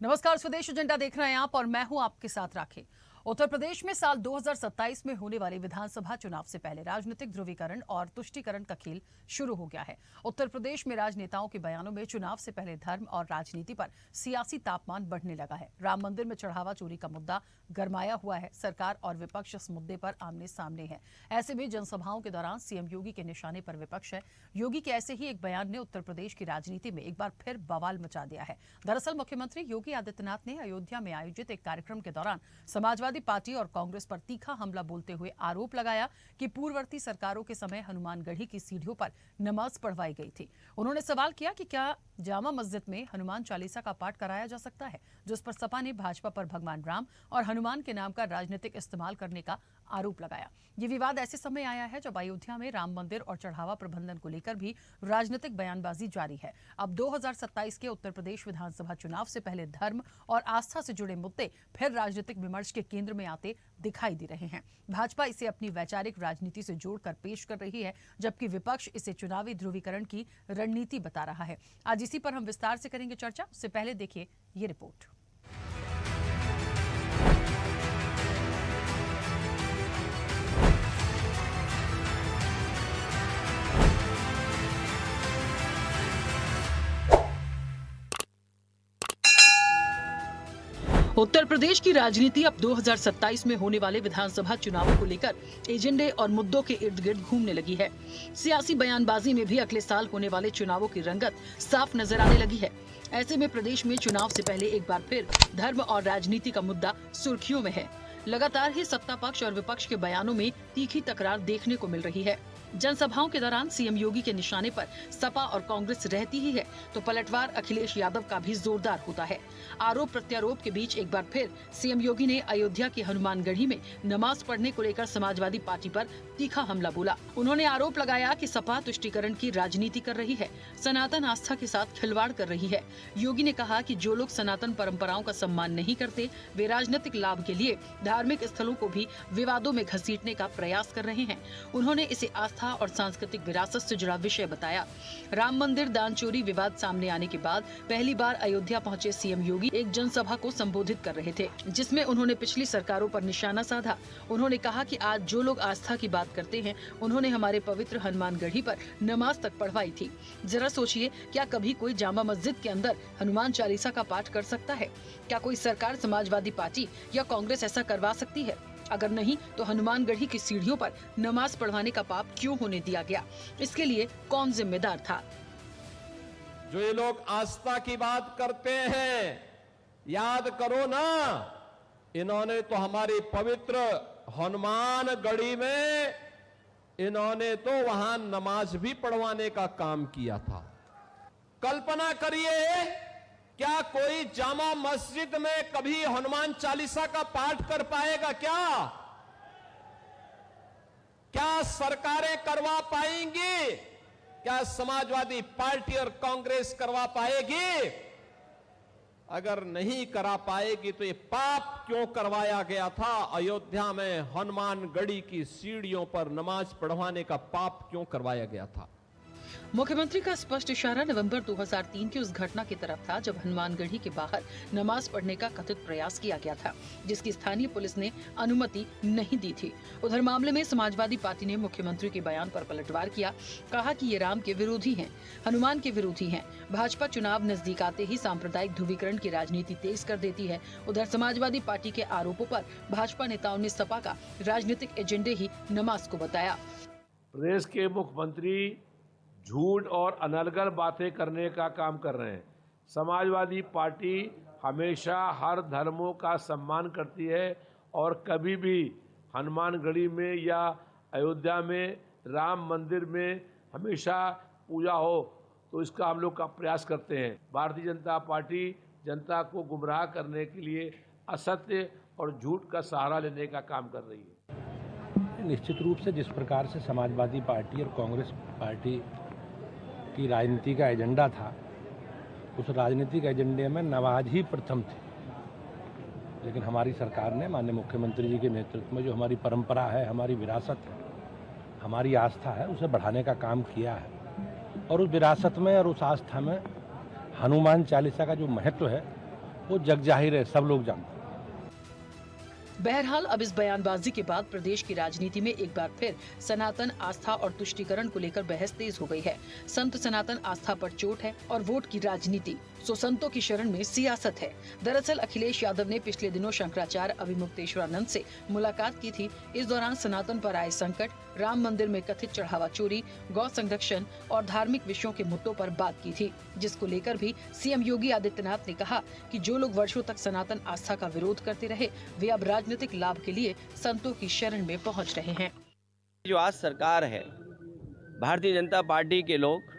नमस्कार, स्वदेश एजेंडा देख रहे हैं आप और मैं हूं आपके साथ राखी। उत्तर प्रदेश में साल 2027 में होने वाले विधानसभा चुनाव से पहले राजनीतिक ध्रुवीकरण और तुष्टीकरण का खेल शुरू हो गया है। उत्तर प्रदेश में राजनेताओं के बयानों में चुनाव से पहले धर्म और राजनीति पर सियासी तापमान बढ़ने लगा है। राम मंदिर में चढ़ावा चोरी का मुद्दा गरमाया हुआ है। सरकार और विपक्ष इस मुद्दे पर आमने सामने है। ऐसे में जनसभाओं के दौरान सीएम योगी के निशाने पर विपक्ष है। योगी के ऐसे ही एक बयान ने उत्तर प्रदेश की राजनीति में एक बार फिर बवाल मचा दिया है। दरअसल मुख्यमंत्री योगी आदित्यनाथ ने अयोध्या में आयोजित एक कार्यक्रम के दौरान समाजवादी पार्टी और कांग्रेस पर तीखा हमला बोलते हुए आरोप लगाया कि पूर्ववर्ती सरकारों के समय हनुमानगढ़ी की सीढ़ियों पर नमाज पढ़वाई गई थी। उन्होंने सवाल किया कि क्या जामा मस्जिद में हनुमान चालीसा का पाठ कराया जा सकता है, जिस पर सपा ने भाजपा पर भगवान राम और हनुमान के नाम का राजनीतिक इस्तेमाल करने का आरोप लगाया। ये विवाद ऐसे समय आया है जब अयोध्या में राम मंदिर और चढ़ावा प्रबंधन को लेकर भी राजनीतिक बयानबाजी जारी है। अब 2027 के उत्तर प्रदेश विधानसभा चुनाव से पहले धर्म और आस्था से जुड़े मुद्दे फिर राजनीतिक विमर्श के केंद्र में आते दिखाई दे रहे हैं। भाजपा इसे अपनी वैचारिक राजनीति से जोड़कर पेश कर रही है, जबकि विपक्ष इसे चुनावी ध्रुवीकरण की रणनीति बता रहा है। आज इसी पर हम विस्तार से करेंगे चर्चा। उससे पहले देखिए ये रिपोर्ट। उत्तर प्रदेश की राजनीति अब 2027 में होने वाले विधानसभा चुनावों को लेकर एजेंडे और मुद्दों के इर्द गिर्द घूमने लगी है। सियासी बयानबाजी में भी अगले साल होने वाले चुनावों की रंगत साफ नजर आने लगी है। ऐसे में प्रदेश में चुनाव से पहले एक बार फिर धर्म और राजनीति का मुद्दा सुर्खियों में है। लगातार ही सत्ता पक्ष और विपक्ष के बयानों में तीखी तकरार देखने को मिल रही है। जनसभाओं के दौरान सीएम योगी के निशाने पर सपा और कांग्रेस रहती ही है, तो पलटवार अखिलेश यादव का भी जोरदार होता है। आरोप प्रत्यारोप के बीच एक बार फिर सीएम योगी ने अयोध्या की हनुमानगढ़ी में नमाज पढ़ने को लेकर समाजवादी पार्टी पर तीखा हमला बोला। उन्होंने आरोप लगाया कि सपा तुष्टीकरण की राजनीति कर रही है, सनातन आस्था के साथ खिलवाड़ कर रही है। योगी ने कहा कि जो लोग सनातन परंपराओं का सम्मान नहीं करते, वे राजनीतिक लाभ के लिए धार्मिक स्थलों को भी विवादों में घसीटने का प्रयास कर रहे हैं। उन्होंने इसे आस्था और सांस्कृतिक विरासत से जुड़ा विषय बताया। राम मंदिर दान चोरी विवाद सामने आने के बाद पहली बार अयोध्या पहुंचे सीएम योगी एक जनसभा को संबोधित कर रहे थे, जिसमें उन्होंने पिछली सरकारों पर निशाना साधा। उन्होंने कहा कि आज जो लोग आस्था की बात करते हैं, उन्होंने हमारे पवित्र हनुमानगढ़ी पर नमाज तक पढ़वाई थी। जरा सोचिए, क्या कभी कोई जामा मस्जिद के अंदर हनुमान चालीसा का पाठ कर सकता है? क्या कोई सरकार, समाजवादी पार्टी या कांग्रेस ऐसा करवा सकती है? अगर नहीं, तो हनुमानगढ़ी की सीढ़ियों पर नमाज पढ़वाने का पाप क्यों होने दिया गया? इसके लिए कौन जिम्मेदार था? जो ये लोग आस्था की बात करते हैं, याद करो ना, इन्होंने तो हमारी पवित्र हनुमानगढ़ी में इन्होंने तो वहां नमाज भी पढ़वाने का काम किया था। कल्पना करिए, क्या कोई जामा मस्जिद में कभी हनुमान चालीसा का पाठ कर पाएगा? क्या सरकारें करवा पाएंगी? क्या समाजवादी पार्टी और कांग्रेस करवा पाएगी? अगर नहीं करा पाएगी तो ये पाप क्यों करवाया गया था? अयोध्या में हनुमानगढ़ी की सीढ़ियों पर नमाज पढ़वाने का पाप क्यों करवाया गया था? मुख्यमंत्री का स्पष्ट इशारा नवंबर 2003 की उस घटना की तरफ था जब हनुमानगढ़ी के बाहर नमाज पढ़ने का कथित प्रयास किया गया था, जिसकी स्थानीय पुलिस ने अनुमति नहीं दी थी। उधर मामले में समाजवादी पार्टी ने मुख्यमंत्री के बयान पर पलटवार किया, कहा कि ये राम के विरोधी हैं, हनुमान के विरोधी हैं। भाजपा चुनाव नजदीक आते ही सांप्रदायिक ध्रुवीकरण की राजनीति तेज कर देती है। उधर समाजवादी पार्टी के आरोपों पर भाजपा नेताओं ने सपा का राजनीतिक एजेंडे ही नमाज को बताया। प्रदेश के मुख्यमंत्री झूठ और अनर्गल बातें करने का काम कर रहे हैं। समाजवादी पार्टी हमेशा हर धर्मों का सम्मान करती है और कभी भी हनुमानगढ़ी में या अयोध्या में राम मंदिर में हमेशा पूजा हो तो इसका हम लोग का प्रयास करते हैं। भारतीय जनता पार्टी जनता को गुमराह करने के लिए असत्य और झूठ का सहारा लेने का काम कर रही है। निश्चित रूप से जिस प्रकार से समाजवादी पार्टी और कांग्रेस पार्टी की राजनीति का एजेंडा था, उस राजनीतिक एजेंडे में नमाज ही प्रथम थी। लेकिन हमारी सरकार ने माननीय मुख्यमंत्री जी के नेतृत्व में जो हमारी परंपरा है, हमारी विरासत है, हमारी आस्था है, उसे बढ़ाने का काम किया है। और उस विरासत में और उस आस्था में हनुमान चालीसा का जो महत्व है वो जग जाहिर है, सब लोग जानते हैं। बहरहाल अब इस बयानबाजी के बाद प्रदेश की राजनीति में एक बार फिर सनातन आस्था और तुष्टीकरण को लेकर बहस तेज हो गई है। संत सनातन आस्था पर चोट है और वोट की राजनीति, सो संतों की शरण में सियासत है। दरअसल अखिलेश यादव ने पिछले दिनों शंकराचार्य अभिमुक्तेश्वरानंद से मुलाकात की थी। इस दौरान सनातन पर आए संकट, राम मंदिर में कथित चढ़ावा चोरी, गौ संरक्षण और धार्मिक विषयों के मुद्दों पर बात की थी, जिसको लेकर भी सीएम योगी आदित्यनाथ ने कहा कि जो लोग वर्षों तक सनातन आस्था का विरोध करते रहे, वे अब राजनीतिक लाभ के लिए संतों की शरण में पहुंच रहे हैं। जो आज सरकार है, भारतीय जनता पार्टी के लोग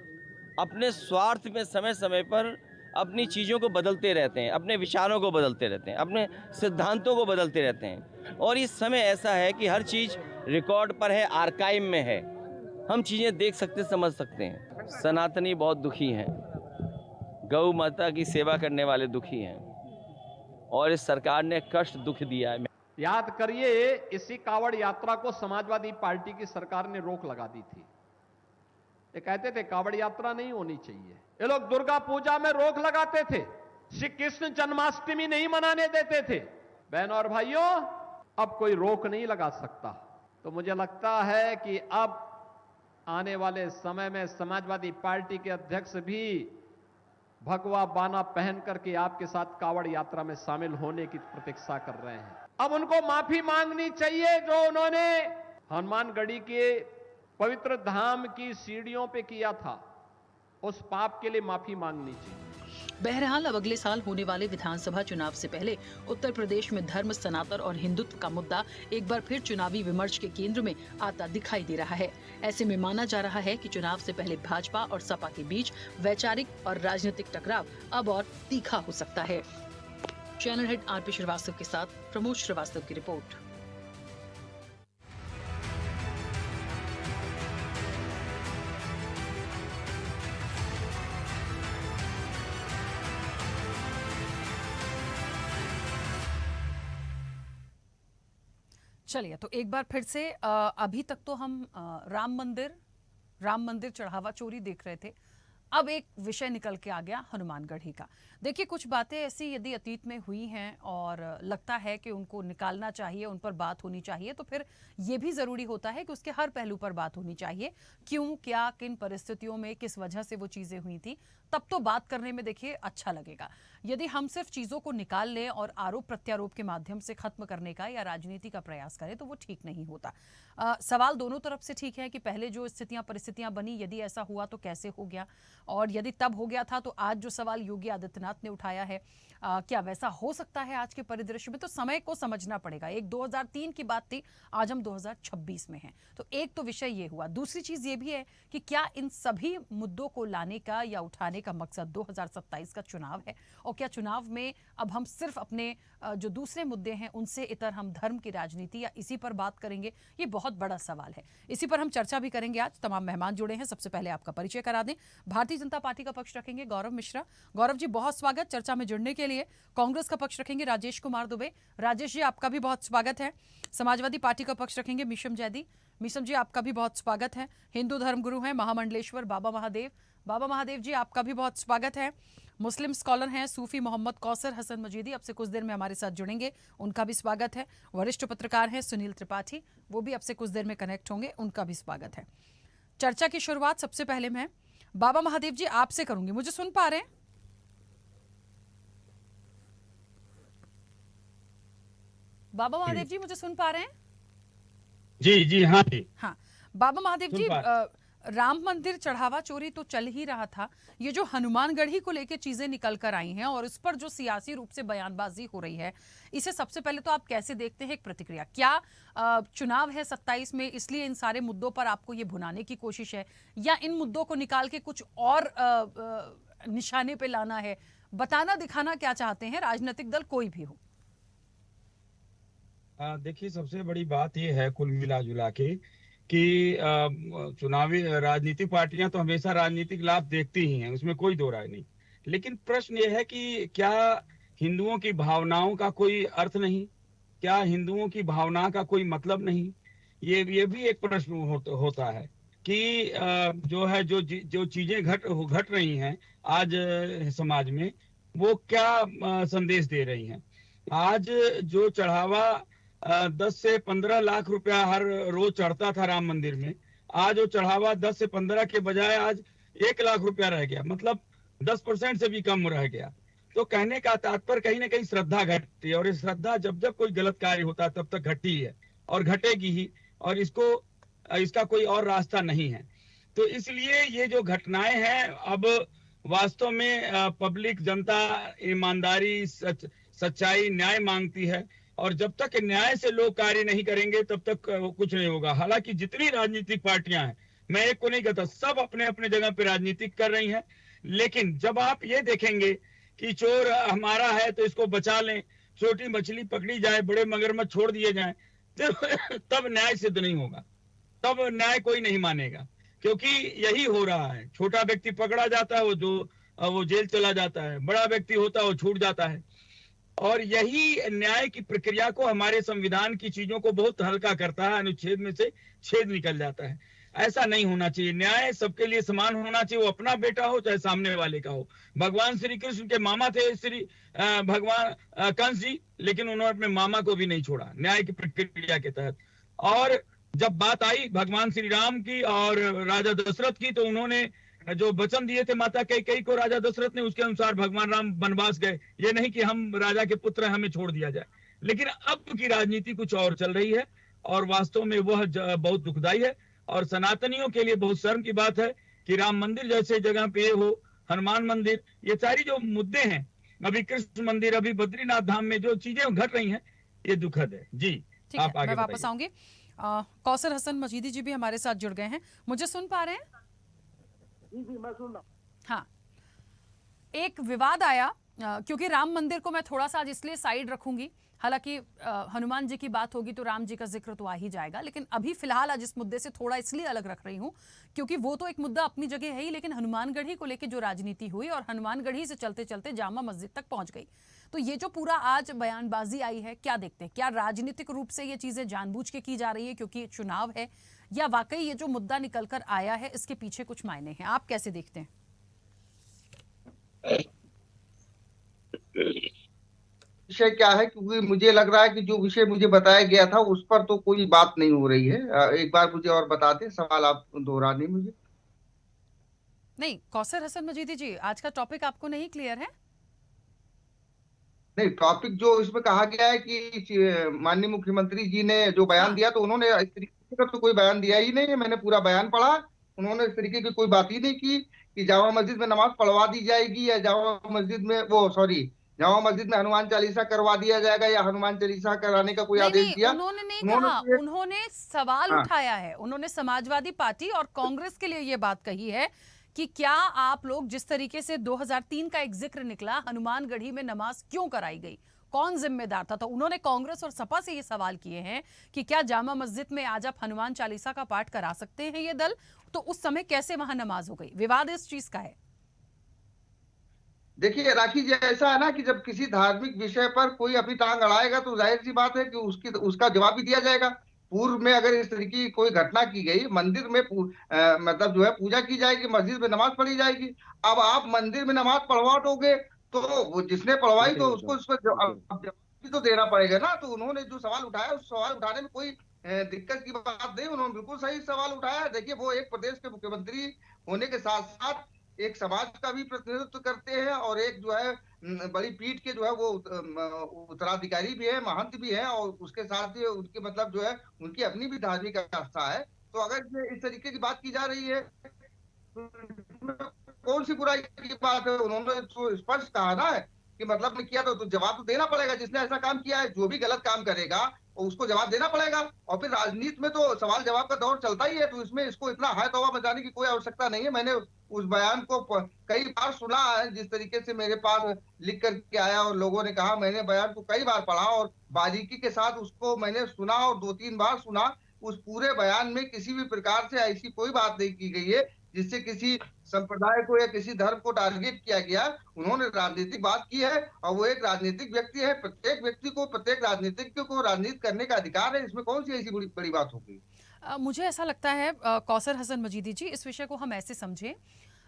अपने स्वार्थ में समय समय पर अपनी चीज़ों को बदलते रहते हैं, अपने विचारों को बदलते रहते हैं, अपने सिद्धांतों को बदलते रहते हैं। और इस समय ऐसा है कि हर चीज़ रिकॉर्ड पर है, आर्काइव में है, हम चीज़ें देख सकते समझ सकते हैं। सनातनी बहुत दुखी हैं, गौ माता की सेवा करने वाले दुखी हैं, और इस सरकार ने कष्ट दुख दिया है। याद करिए, इसी कावड़ यात्रा को समाजवादी पार्टी की सरकार ने रोक लगा दी थी। ये कहते थे कावड़ यात्रा नहीं होनी चाहिए। ये लोग दुर्गा पूजा में रोक लगाते थे, श्री कृष्ण जन्माष्टमी नहीं मनाने देते थे। बहनों और भाइयों, अब कोई रोक नहीं लगा सकता। तो मुझे लगता है कि अब आने वाले समय में समाजवादी पार्टी के अध्यक्ष भी भगवा बाना पहन करके आपके साथ कावड़ यात्रा में शामिल होने की प्रतीक्षा कर रहे हैं। अब उनको माफी मांगनी चाहिए जो उन्होंने हनुमानगढ़ी के पवित्र धाम की सीढ़ियों पे किया था, उस पाप के लिए माफी मांगनी चाहिए। बहरहाल अब अगले साल होने वाले विधानसभा चुनाव से पहले उत्तर प्रदेश में धर्म, सनातन और हिंदुत्व का मुद्दा एक बार फिर चुनावी विमर्श के केंद्र में आता दिखाई दे रहा है। ऐसे में माना जा रहा है कि चुनाव से पहले भाजपा और सपा के बीच वैचारिक और राजनीतिक टकराव अब और तीखा हो सकता है। चैनल हेड आरपी श्रीवास्तव के साथ प्रमोद श्रीवास्तव की रिपोर्ट। चलिए, तो एक बार फिर से अभी तक तो हम राम मंदिर चढ़ावा चोरी देख रहे थे। अब एक विषय निकल के आ गया हनुमानगढ़ी का। देखिए, कुछ बातें ऐसी यदि अतीत में हुई हैं और लगता है कि उनको निकालना चाहिए, उन पर बात होनी चाहिए, तो फिर ये भी ज़रूरी होता है कि उसके हर पहलू पर बात होनी चाहिए। क्यों, क्या, किन परिस्थितियों में, किस वजह से वो चीज़ें हुई थी, तब तो बात करने में देखिए अच्छा लगेगा। यदि हम सिर्फ चीज़ों को निकाल लें और आरोप प्रत्यारोप के माध्यम से खत्म करने का या राजनीति का प्रयास करें, तो वो ठीक नहीं होता। सवाल दोनों तरफ से ठीक है कि पहले जो स्थितियां परिस्थितियां बनी, यदि ऐसा हुआ तो कैसे हो गया, और यदि तब हो गया था तो आज जो सवाल योगी आदित्यनाथ ने उठाया है, क्या वैसा हो सकता है आज के परिदृश्य में? तो समय को समझना पड़ेगा। एक 2003 की बात थी, आज हम 2026 में हैं। तो एक तो विषय ये हुआ। दूसरी चीज ये भी है कि क्या इन सभी मुद्दों को लाने का या उठाने का मकसद 2027 का चुनाव है, और क्या चुनाव में अब हम सिर्फ अपने जो दूसरे मुद्दे हैं उनसे इतर हम धर्म की राजनीति या इसी पर बात करेंगे? ये बहुत बड़ा सवाल है। इसी पर हम चर्चा भी करेंगे। आज तमाम मेहमान जुड़े हैं। सबसे पहले आपका परिचय करा दें। भारतीय जनता पार्टी का पक्ष रखेंगे गौरव मिश्रा। गौरव जी, बहुत स्वागत चर्चा में जुड़ने के लिए। कांग्रेस का पक्ष रखेंगे राजेश कुमार दुबे। राजेश जी, आपका भी बहुत स्वागत है। समाजवादी पार्टी का पक्ष रखेंगे मीशम जैदी। मीशम जी, आपका भी बहुत स्वागत है। हिंदू धर्मगुरु हैं महामंडलेश्वर बाबा महादेव। बाबा महादेव जी, आपका भी बहुत स्वागत है। मुस्लिम स्कॉलर हैं सूफी मोहम्मद कौसर हसन मजीदी, अब से कुछ देर में हमारे साथ जुड़ेंगे, उनका भी स्वागत है। वरिष्ठ पत्रकार हैं सुनील त्रिपाठी, वो भी अब से कुछ देर में कनेक्ट होंगे, उनका भी स्वागत है। चर्चा की शुरुआत सबसे पहले मैं बाबा महादेव जी आपसे करूंगी। मुझे सुन पा रहे हैं? बाबा महादेव जी, मुझे सुन पा रहे हैं? जी जी, हाँ जी, हाँ। बाबा महादेव जी, राम मंदिर चढ़ावा चोरी तो चल ही रहा था, ये जो हनुमानगढ़ी को लेकर चीजें निकल कर आई हैं और इस पर जो सियासी रूप से बयानबाजी हो रही है, इसे सबसे पहले तो आप कैसे देखते हैं? एक प्रतिक्रिया। क्या चुनाव है 27 में, इसलिए इन सारे मुद्दों पर आपको ये भुनाने की कोशिश है, या इन मुद्दों को निकाल के कुछ और निशाने पे लाना है? बताना दिखाना क्या चाहते हैं राजनीतिक दल कोई भी हो? देखिए, सबसे बड़ी बात यह है कुल मिला जुला के कि चुनावी राजनीतिक पार्टियां तो हमेशा राजनीतिक लाभ देखती ही हैं, उसमें कोई दो राय नहीं। लेकिन प्रश्न ये है कि क्या हिंदुओं की भावनाओं का कोई अर्थ नहीं? क्या हिंदुओं की भावना का कोई मतलब नहीं? ये भी एक प्रश्न होता है कि जो है जो चीजें घट रही हैं आज समाज में, वो क्या संदेश दे रही हैं। आज जो चढ़ावा 10 से 15 लाख रुपया हर रोज चढ़ता था राम मंदिर में, आज वो चढ़ावा 10 से 15 के बजाय आज 1 लाख रुपया रह गया, मतलब 10% से भी कम रह गया। तो कहने का तात्पर्य कहीं ना कहीं श्रद्धा घटती है, और ये श्रद्धा जब जब कोई गलत कार्य होता है तब तक घटी है और घटेगी ही, और इसका कोई और रास्ता नहीं है। तो इसलिए ये जो घटनाएं हैं, अब वास्तव में पब्लिक जनता ईमानदारी, सच्चाई, न्याय मांगती है, और जब तक न्याय से लोग कार्य नहीं करेंगे तब तक कुछ नहीं होगा। हालांकि जितनी राजनीतिक पार्टियां हैं, मैं एक को नहीं कहता, सब अपने अपने जगह पे राजनीतिक कर रही हैं, लेकिन जब आप ये देखेंगे कि चोर हमारा है तो इसको बचा लें, छोटी मछली पकड़ी जाए, बड़े मगरमच्छ छोड़ दिए जाएं, तब न्याय सिद्ध नहीं होगा, तब न्याय कोई नहीं मानेगा। क्योंकि यही हो रहा है, छोटा व्यक्ति पकड़ा जाता है, वो जेल चला जाता है, बड़ा व्यक्ति होता है वो छूट जाता है। और यही न्याय की प्रक्रिया को, हमारे संविधान की चीजों को बहुत हल्का करता है, अनुच्छेद में से छेद निकल जाता है। ऐसा नहीं होना चाहिए, न्याय सबके लिए समान होना चाहिए, वो अपना बेटा हो चाहे सामने वाले का हो। भगवान श्री कृष्ण के मामा थे श्री भगवान कंस जी, लेकिन उन्होंने अपने मामा को भी नहीं छोड़ा न्याय की प्रक्रिया के तहत। और जब बात आई भगवान श्री राम की और राजा दशरथ की, तो उन्होंने जो वचन दिए थे माता कैकेयी को राजा दशरथ ने, उसके अनुसार भगवान राम वनवास गए। ये नहीं कि हम राजा के पुत्र हैं, हमें छोड़ दिया जाए। लेकिन अब की राजनीति कुछ और चल रही है, और वास्तव में वह बहुत दुखदाई है, और सनातनियों के लिए बहुत शर्म की बात है कि राम मंदिर जैसे जगह पे हो, हनुमान मंदिर, ये सारी जो मुद्दे हैं, अभी कृष्ण मंदिर, अभी बद्रीनाथ धाम में जो चीजें घट रही हैं, ये दुखद है। जी, ठीक आप है, आगे मैं वापस आऊंगी। कौसर हसन मजीदी जी भी हमारे साथ जुड़ गए हैं, मुझे सुन पा रहे हैं? जी मैं सुन रहा हूँ। हाँ, एक विवाद आया, क्योंकि राम मंदिर को मैं थोड़ा सा आज इसलिए साइड रखूंगी, हालांकि हनुमान जी की बात होगी तो राम जी का जिक्र तो आ ही जाएगा, लेकिन अभी फिलहाल आज इस मुद्दे से थोड़ा इसलिए अलग रख रही हूं क्योंकि वो तो एक मुद्दा अपनी जगह है ही, लेकिन हनुमानगढ़ी को लेकर जो राजनीति हुई और हनुमानगढ़ी से चलते चलते जामा मस्जिद तक पहुंच गई, तो ये जो पूरा आज बयानबाजी आई है, क्या देखते हैं? क्या राजनीतिक रूप से ये चीजें जानबूझ के की जा रही है क्योंकि चुनाव है, या वाकई ये जो मुद्दा निकल कर आया है इसके पीछे कुछ मायने हैं? आप कैसे देखते हैं? विषय क्या है, क्योंकि मुझे लग रहा है कि जो विषय मुझे बताया गया था उस पर तो कोई बात नहीं हो रही है। एक बार मुझे और बता दें, सवाल आप दोहरा दें मुझे। नहीं, कौसर हसन मजीदी जी, आज का टॉपिक आपको नहीं क्लियर है? नहीं, टॉपिक जो इसमें कहा गया है कि माननीय मुख्यमंत्री जी ने जो बयान दिया, तो उन्होंने इस तरीके का तो कोई बयान दिया ही नहीं है। मैंने पूरा बयान पढ़ा, उन्होंने इस तरीके की कोई बात ही नहीं की कि जामा मस्जिद में नमाज पढ़वा दी जाएगी, या जामा मस्जिद में हनुमान चालीसा करवा दिया जाएगा, या हनुमान चालीसा कराने का कोई आदेश दिया। उन्होंने नहीं कहा, तो उन्होंने सवाल हाँ। उठाया है। उन्होंने समाजवादी पार्टी और कांग्रेस के लिए ये बात कही है कि क्या आप लोग, जिस तरीके से 2003 का एक जिक्र निकला, हनुमानगढ़ी में नमाज क्यों कराई गई, कौन जिम्मेदार था? तो उन्होंने कांग्रेस और सपा से ये सवाल किए हैं कि क्या जामा मस्जिद में आज आप हनुमान चालीसा का पाठ करा सकते हैं ये दल, तो उस समय कैसे वहां नमाज हो गई? विवाद इस चीज का है। देखिए राखी जी, ऐसा है ना कि जब किसी धार्मिक विषय पर कोई अपनी टांग अड़ाएगा तो जाहिर सी बात है कि उसका जवाब भी दिया जाएगा। पूर्व में अगर इस तरीके की कोई घटना की गई, मंदिर में मतलब जो है पूजा की जाएगी, मस्जिद में नमाज पढ़ी जाएगी। अब आप मंदिर में नमाज पढ़वा दोगे तो वो जिसने पढ़वाई तो उसको उस पर जवाब भी तो देना पड़ेगा ना। तो उन्होंने जो सवाल उठाया, उस सवाल उठाने में कोई दिक्कत की बात नहीं, उन्होंने बिल्कुल सही सवाल उठाया। देखिए, वो एक प्रदेश के मुख्यमंत्री होने के साथ साथ एक समाज का भी प्रतिनिधित्व करते हैं, और एक जो है बड़ी पीठ के जो है वो उत्तराधिकारी भी है, महंत भी है, और उसके साथ ही उनकी मतलब जो है उनकी अपनी भी धार्मिक आस्था है। तो अगर ये इस तरीके की बात की जा रही है तो कौन सी बुराई की बात है? उन्होंने तो स्पष्ट कहा ना कि मतलब ने किया तो जवाब तो देना पड़ेगा। जिसने ऐसा काम किया है, जो भी गलत काम करेगा उसको जवाब देना पड़ेगा। और फिर राजनीति में तो सवाल जवाब का दौर चलता ही है, तो इसमें इसको इतना हाय तौबा मचाने की कोई आवश्यकता नहीं है। मैंने उस बयान को कई बार सुना है, जिस तरीके से मेरे पास लिख करके आया और लोगों ने कहा, मैंने बयान को कई बार पढ़ा और बारीकी के साथ उसको मैंने सुना, और 2-3 बार सुना। उस पूरे बयान में किसी भी प्रकार से ऐसी कोई बात नहीं की गई है जिससे किसी संप्रदाय को या किसी धर्म को टारगेट किया गया। उन्होंने राजनीतिक बात की है, और वो एक राजनीतिक व्यक्ति है। प्रत्येक व्यक्ति को, प्रत्येक राजनीतिक को राजनीति करने का अधिकार है। इसमें कौन सी ऐसी बड़ी बात होगी? मुझे ऐसा लगता है कौसर हसन मजीदी जी, इस विषय को हम ऐसे समझें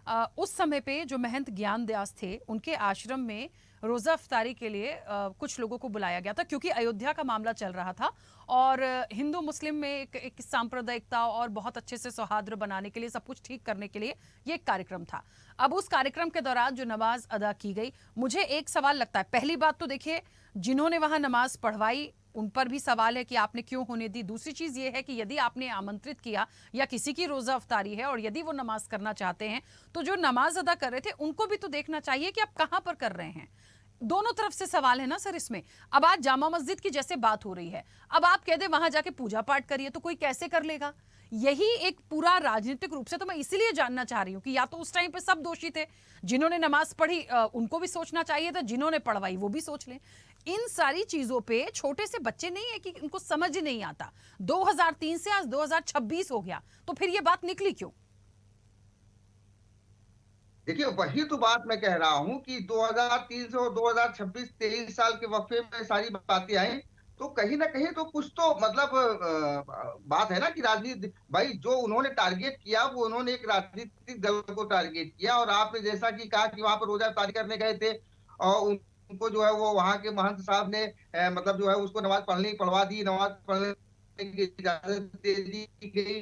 उस समय पे जो महंत ज्ञान दास थे उनके आश्रम में रोजा इफ्तारी के लिए कुछ लोगों को बुलाया गया था, क्योंकि अयोध्या का मामला चल रहा था और हिंदू मुस्लिम में एक सांप्रदायिकता और बहुत अच्छे से सौहार्द बनाने के लिए, सब कुछ ठीक करने के लिए ये एक कार्यक्रम था। अब उस कार्यक्रम के दौरान जो नमाज अदा की गई, मुझे एक सवाल लगता है। पहली बात तो देखिए, जिन्होंने वहां नमाज पढ़वाई उन पर भी सवाल है कि आपने क्यों होने दी। दूसरी चीज ये है कि यदि आपने आमंत्रित किया या किसी की रोजा इफ्तारी है और यदि वो नमाज करना चाहते हैं तो जो नमाज अदा कर रहे थे उनको भी तो देखना चाहिए कि आप कहां पर कर रहे हैं। दोनों तरफ से सवाल है ना सर इसमें। अब आज जामा मस्जिद की जैसे बात हो रही है, अब आप कह दे वहां जाके पूजा पाठ करिए, तो कोई कैसे कर लेगा? यही एक पूरा राजनीतिक रूप से, तो मैं इसीलिए जानना चाह रही हूं कि या तो उस टाइम पे सब दोषी थे, जिन्होंने नमाज पढ़ी उनको भी सोचना चाहिए था, जिन्होंने पढ़वाई वो भी सोच लें। इन सारी चीजों पे छोटे से बच्चे नहीं है कि उनको समझ ही नहीं आता। 2003 से आज 2026 हो गया, तो फिर ये बात निकली क्यों? देखिए, वही तो बात मैं कह रहा हूं कि 2003 से और 2026 23 साल के वक्फे में सारी बातें आई, तो कहीं ना कहीं तो कुछ तो मतलब बात है ना कि राजनीति भाई जो उन्होंने टारगेट किया वो उन्होंने एक राजनीतिक दल को टारगेट किया। और आपने जैसा कि कहा कि वहां पर रोजा इफ्तारी करने गए थे और उनको जो है वो वहां के महंत साहब ने मतलब जो है उसको नमाज पढ़वा दी, नमाज पढ़ने की इजाजत दे दी गई,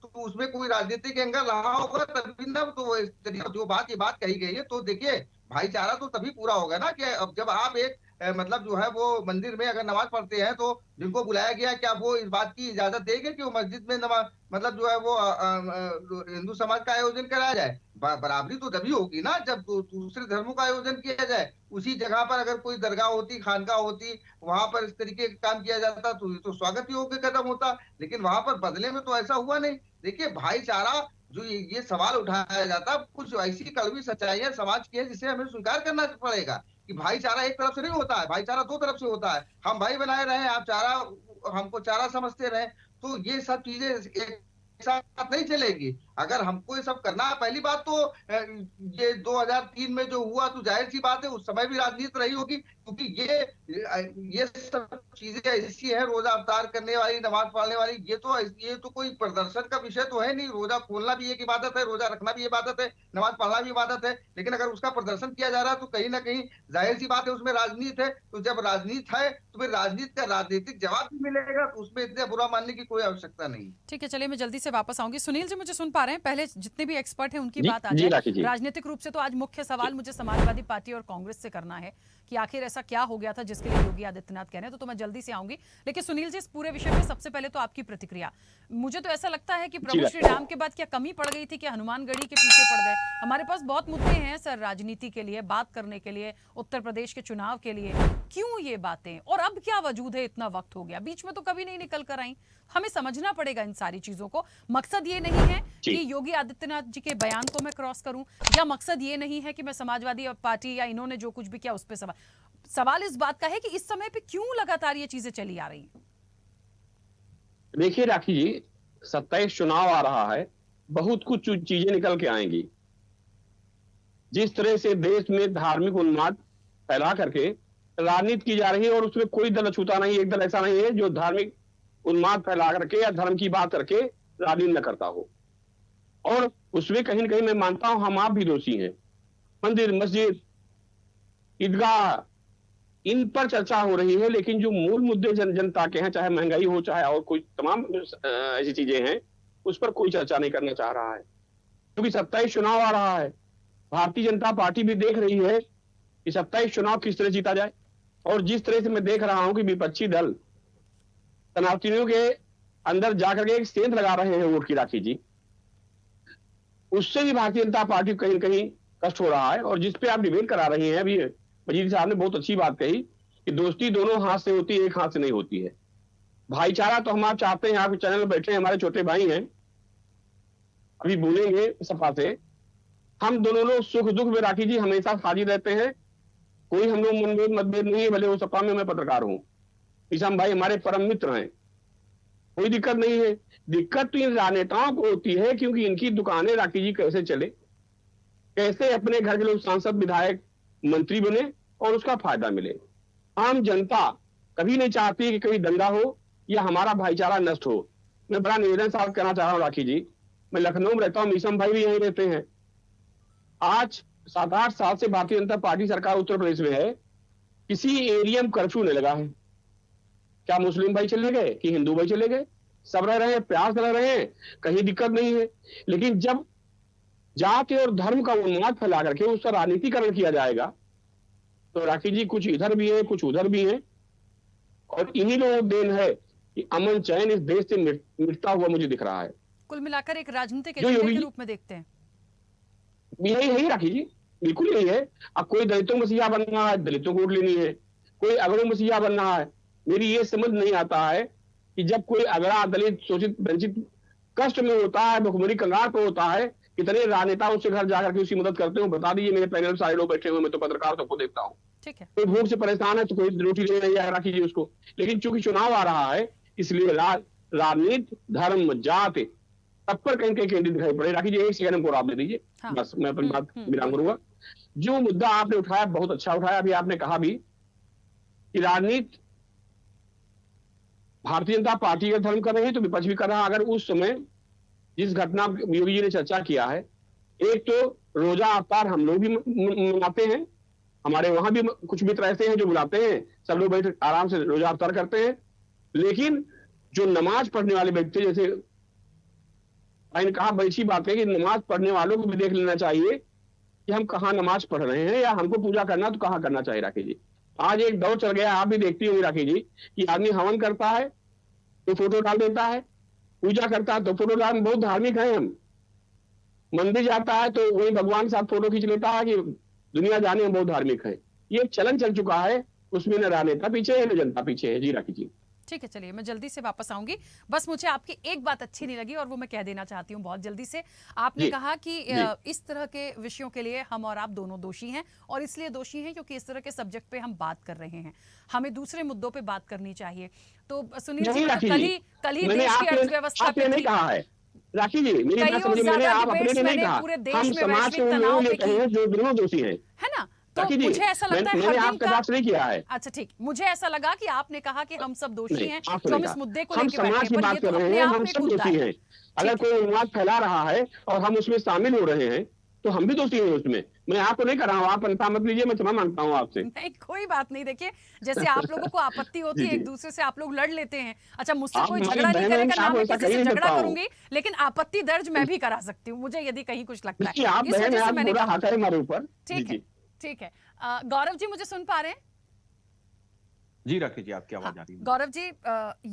तो उसमें कोई राजनीतिक एंगल रहा होगा तभी ना। तो जो ये बात कही गई है, तो देखिए भाईचारा तो तभी पूरा होगा ना कि अब जब आप एक मतलब जो है वो मंदिर में अगर नमाज पढ़ते हैं तो जिनको बुलाया गया क्या वो इस बात की इजाजत देंगे कि वो मस्जिद में नमाज मतलब जो है वो हिंदू समाज का आयोजन कराया जाए? बराबरी तो तभी होगी ना जब दूसरे धर्मों का आयोजन किया जाए। उसी जगह पर अगर कोई दरगाह होती, खानकाह होती, वहां पर इस तरीके का काम किया जाता तो स्वागत योग्य कदम होता, लेकिन वहां पर बदले में तो ऐसा हुआ नहीं। देखिए भाईचारा जो ये सवाल उठाया जाता, कुछ ऐसी कड़वी सच्चाइयां समाज की है जिसे हमें स्वीकार करना पड़ेगा कि भाईचारा एक तरफ से नहीं होता है, भाईचारा दो तरफ से होता है। हम भाई बनाए रहे, आप चारा हमको चारा समझते रहे, तो ये सब चीजें एक साथ नहीं चलेगी। अगर हमको ये सब करना है, पहली बात तो ये 2003 में जो हुआ तो जाहिर सी बात है उस समय भी राजनीति रही होगी, क्योंकि ये सब चीजें ऐसी है, रोजा अवतार करने वाली, नमाज पढ़ने वाली, ये तो कोई प्रदर्शन का विषय तो है नहीं। रोजा खोलना भी एक इबादत है, रोजा रखना भी इबादत है, नमाज पढ़ना भी इबादत है, लेकिन अगर उसका प्रदर्शन किया जा रहा है तो कहीं ना कहीं जाहिर सी बात है उसमें राजनीति है। तो जब राजनीति है तो फिर राजनीति का राजनीतिक जवाब भी मिलेगा, तो उसमें इतना बुरा मानने की कोई आवश्यकता नहीं। ठीक है, चलिए मैं जल्दी से वापस आऊंगी। सुनील जी मुझे सुन पा रहे हैं? पहले जितने भी एक्सपर्ट हैं उनकी बात आ जाए। राजनीतिक रूप से तो आज मुख्य सवाल मुझे समाजवादी पार्टी और कांग्रेस से करना है कि आखिर ऐसा क्या हो गया था जिसके लिए योगी आदित्यनाथ कह रहे हैं, तो मैं जल्दी से आऊंगी। लेकिन सुनील जी, इस पूरे विषय पे सबसे पहले तो आपकी प्रतिक्रिया। मुझे तो ऐसा लगता है कि प्रभु श्री राम के बाद क्या कमी पड़ गई थी कि हनुमानगढ़ी के पीछे पड़ गए? हमारे पास बहुत मुद्दे हैं सर राजनीति के लिए बात करने के लिए, उत्तर प्रदेश के चुनाव के लिए, क्यों ये बातें? और अब क्या वजूद है, इतना वक्त हो गया, बीच में तो कभी नहीं निकल कर आई। हमें समझना पड़ेगा इन सारी चीजों को। मकसद ये नहीं है कि योगी आदित्यनाथ जी के बयान को मैं क्रॉस करूं, या मकसद ये नहीं है कि मैं समाजवादी पार्टी या इन्होंने जो कुछ भी किया उस पर सवाल इस बात का है कि इस समय पे क्यों लगातार ये चीजें चली आ रही हैं। देखिए राखी जी, 27 चुनाव आ रहा है, बहुत कुछ चीजें निकल के आएंगी। जिस तरह से देश में धार्मिक उन्माद फैला करके राजनीति की जा रही है, और उसमें कोई दल अछूता नहीं, एक दल ऐसा नहीं है जो धार्मिक उन्माद फैला करके या धर्म की बात करके राजनीति न करता हो। और उसमें कहीं ना कहीं मैं मानता हूं हम आप भी दोषी हैं। मंदिर, मस्जिद, ईदगाह, इन पर चर्चा हो रही है, लेकिन जो मूल मुद्दे जनता के हैं, चाहे महंगाई हो चाहे और कोई तमाम ऐसी चीजें हैं, उस पर कोई चर्चा नहीं करना चाह रहा है। क्योंकि 27 चुनाव आ रहा है, भारतीय जनता पार्टी भी देख रही है कि 27 चुनाव किस तरह जीता जाए। और जिस तरह से मैं देख रहा हूं कि विपक्षी दल चुनावियों के अंदर जाकर के एक सेंध लगा रहे हैं वोट की, राखी जी, उससे भी भारतीय जनता पार्टी को कहीं ना कहीं कष्ट हो रहा है। और जिसपे आप डिबेट करा रही हैं अभी, वजीर साहब ने बहुत अच्छी बात कही कि दोस्ती दोनों हाथ से होती है, एक हाथ से नहीं होती है। भाईचारा तो हम आप चाहते हैं, आपके चैनल में बैठे हमारे छोटे भाई हैं, अभी बोलेंगे सफा से, हम दोनों लोग सुख दुख में राखी जी हमेशा हाजिर रहते हैं, कोई हम लोग मनभेद मतभेद नहीं है, भले वो सपा में मैं पत्रकार हूं। ईशाम भाई हमारे परम मित्र हैं, कोई दिक्कत नहीं है। दिक्कत तो इन राजनेताओं को होती है क्योंकि इनकी दुकानें राखी जी कैसे चले, कैसे अपने घर के लोग सांसद, विधायक, मंत्री बने और उसका फायदा मिले। आम जनता कभी नहीं चाहती कि कोई दंगा हो या हमारा भाईचारा नष्ट हो। मैं बड़ा निवेदन साहब करना चाह रहा हूँ राखी जी, मैं लखनऊ में रहता हूँ, मीसम भाई भी यहीं रहते हैं, आज 7-8 साल से भारतीय जनता पार्टी सरकार उत्तर प्रदेश में है, किसी एरिया में कर्फ्यू नहीं लगा है। क्या मुस्लिम भाई चले गए कि हिंदू भाई चले गए? सब रह रहे हैं, प्यार से रह रहे हैं, कहीं दिक्कत नहीं है। लेकिन जब जाति और धर्म का उन्माद फैला करके उसका राजनीतिकरण किया जाएगा, तो राखी जी कुछ इधर भी है, कुछ उधर भी है, और इन्हीं लोगों की देन है कि अमन चैन इस देश से मिटता हुआ मुझे दिख रहा है। कुल मिलाकर एक राजनीतिक जो एजेंडे योगी के जी- रूप में देखते हैं। यही यही राखी जी, बिल्कुल यही है। अब कोई दलितों मसीहा बनना है, दलितों को वोट लेनी है, कोई अगड़ों मसीहा बनना है। मेरी ये समझ नहीं आता है कि जब कोई अगड़ा, दलित, शोषित, वंचित कष्ट में होता है, भुखमरी कंगाल पे होता है, कितने राजनेता उससे घर जाकर के उसकी मदद करते हो, बता दीजिए। मेरे पैनल में सारे लोग बैठे हुए, मैं तो पत्रकार सबको देखता हूँ। ठीक है। कोई भूख से परेशान है तो कोई रोटी ले नहीं आया, राखी जी उसको। लेकिन चूंकि चुनाव आ रहा है, इसलिए राजनीति, धर्म, जाति सब पर कहीं कहीं केंद्रित दिखाई पड़े। राखी जी एक सेकंड हमको आप दे दीजिए, हाँ। बस मैं अपनी बात हम्म। विराम करूंगा। जो मुद्दा आपने उठाया बहुत अच्छा उठाया। अभी आपने कहा भी कि राजनीति भारतीय जनता पार्टी का धर्म कर रही है तो विपक्ष भी कर रहा है। अगर उस समय जिस घटना योगी जी ने चर्चा किया है, एक तो रोजा अफ्तार हम लोग भी मनाते हैं, हमारे वहां भी कुछ मित्र ऐसे हैं जो बुलाते हैं, सब लोग बैठ आराम से रोजा अफ्तार करते हैं। लेकिन जो नमाज पढ़ने वाले व्यक्ति, जैसे मैंने कहा, बड़ी अच्छी बात है कि नमाज पढ़ने वालों को भी देख लेना चाहिए कि हम कहाँ नमाज पढ़ रहे हैं, या हमको पूजा करना तो कहाँ करना चाहिए। राखी जी आज एक दौर चल गया, आप भी देखती होंगी राखी जी, कि आदमी हवन करता है तो फोटो डाल देता है, पूजा करता है तो फोटो डाल। बहुत धार्मिक है हम। मंदिर जाता है तो वही भगवान के साथ फोटो खींच लेता है कि दुनिया जाने हम बहुत धार्मिक है। ये चलन चल चुका है, उसमें न राजनेता पीछे है न जनता पीछे है। जी राखी जी। ठीक है, चलिए मैं जल्दी से वापस आऊंगी। बस मुझे आपकी एक बात अच्छी नहीं लगी और वो मैं कह देना चाहती हूँ बहुत जल्दी से। आपने कहा कि इस तरह के विषयों के लिए हम और आप दोनों दोषी हैं, और इसलिए दोषी हैं क्योंकि इस तरह के सब्जेक्ट पे हम बात कर रहे हैं। हमें दूसरे मुद्दों पे बात करनी चाहिए। तो सुनील जी, कल ही देश की अर्थव्यवस्था पे नहीं कहा है राखी जी, मेरी बात समझिए। मैंने आप अपने लिए नहीं कहा, हम समाज के उन लोगों लेते हैं जो दोनों दोषी हैं, है ना? तो राखी जी, मुझे ऐसा लगता है मैंने आपका बात नहीं किया है। अच्छा ठीक, मुझे ऐसा लगा कि आपने कहा कि हम सब दोषी हैं, आपने तो हम कहा। इस मुद्दे को हम लेके समाज बैठे की हैं, पर बात ये कर तो रहे अपने हैं, आप हम में सब मुद्दा दोषी है। हैं। अगर कोई उन्माद फैला रहा है और हम उसमें शामिल हो रहे हैं तो हम भी दोषी हैं उसमें। मैं आपको नहीं कर रहा हूँ, आप अंता मत लीजिए, मैं क्षमा मांगता हूँ आपसे। नहीं, कोई बात नहीं। देखिए, जैसे आप लोगों को आपत्ति होती है, जी, एक दूसरे से आप लोग लड़ लेते हैं। अच्छा, मुझसे आप कोई हमारी झगड़ा नहीं बहन हैं, करेगा, ना आप मैं ऐसा किसी कह से नहीं झगड़ा सकता हूँ। करूंगी, लेकिन आपत्ति दर्ज मैं भी करा सकती हूँ, मुझे यदि कहीं कुछ लगता देखिए, है। आप इस बहन वजह हैं, से आप मैंने बुरा कहा। हाथ है हमारे ऊपर। ठीक है, ठीक है। गौरव जी मुझे सुन पा रहे हैं? जी राखी जी, आपकी आवाज हाँ, आ रही है। गौरव जी,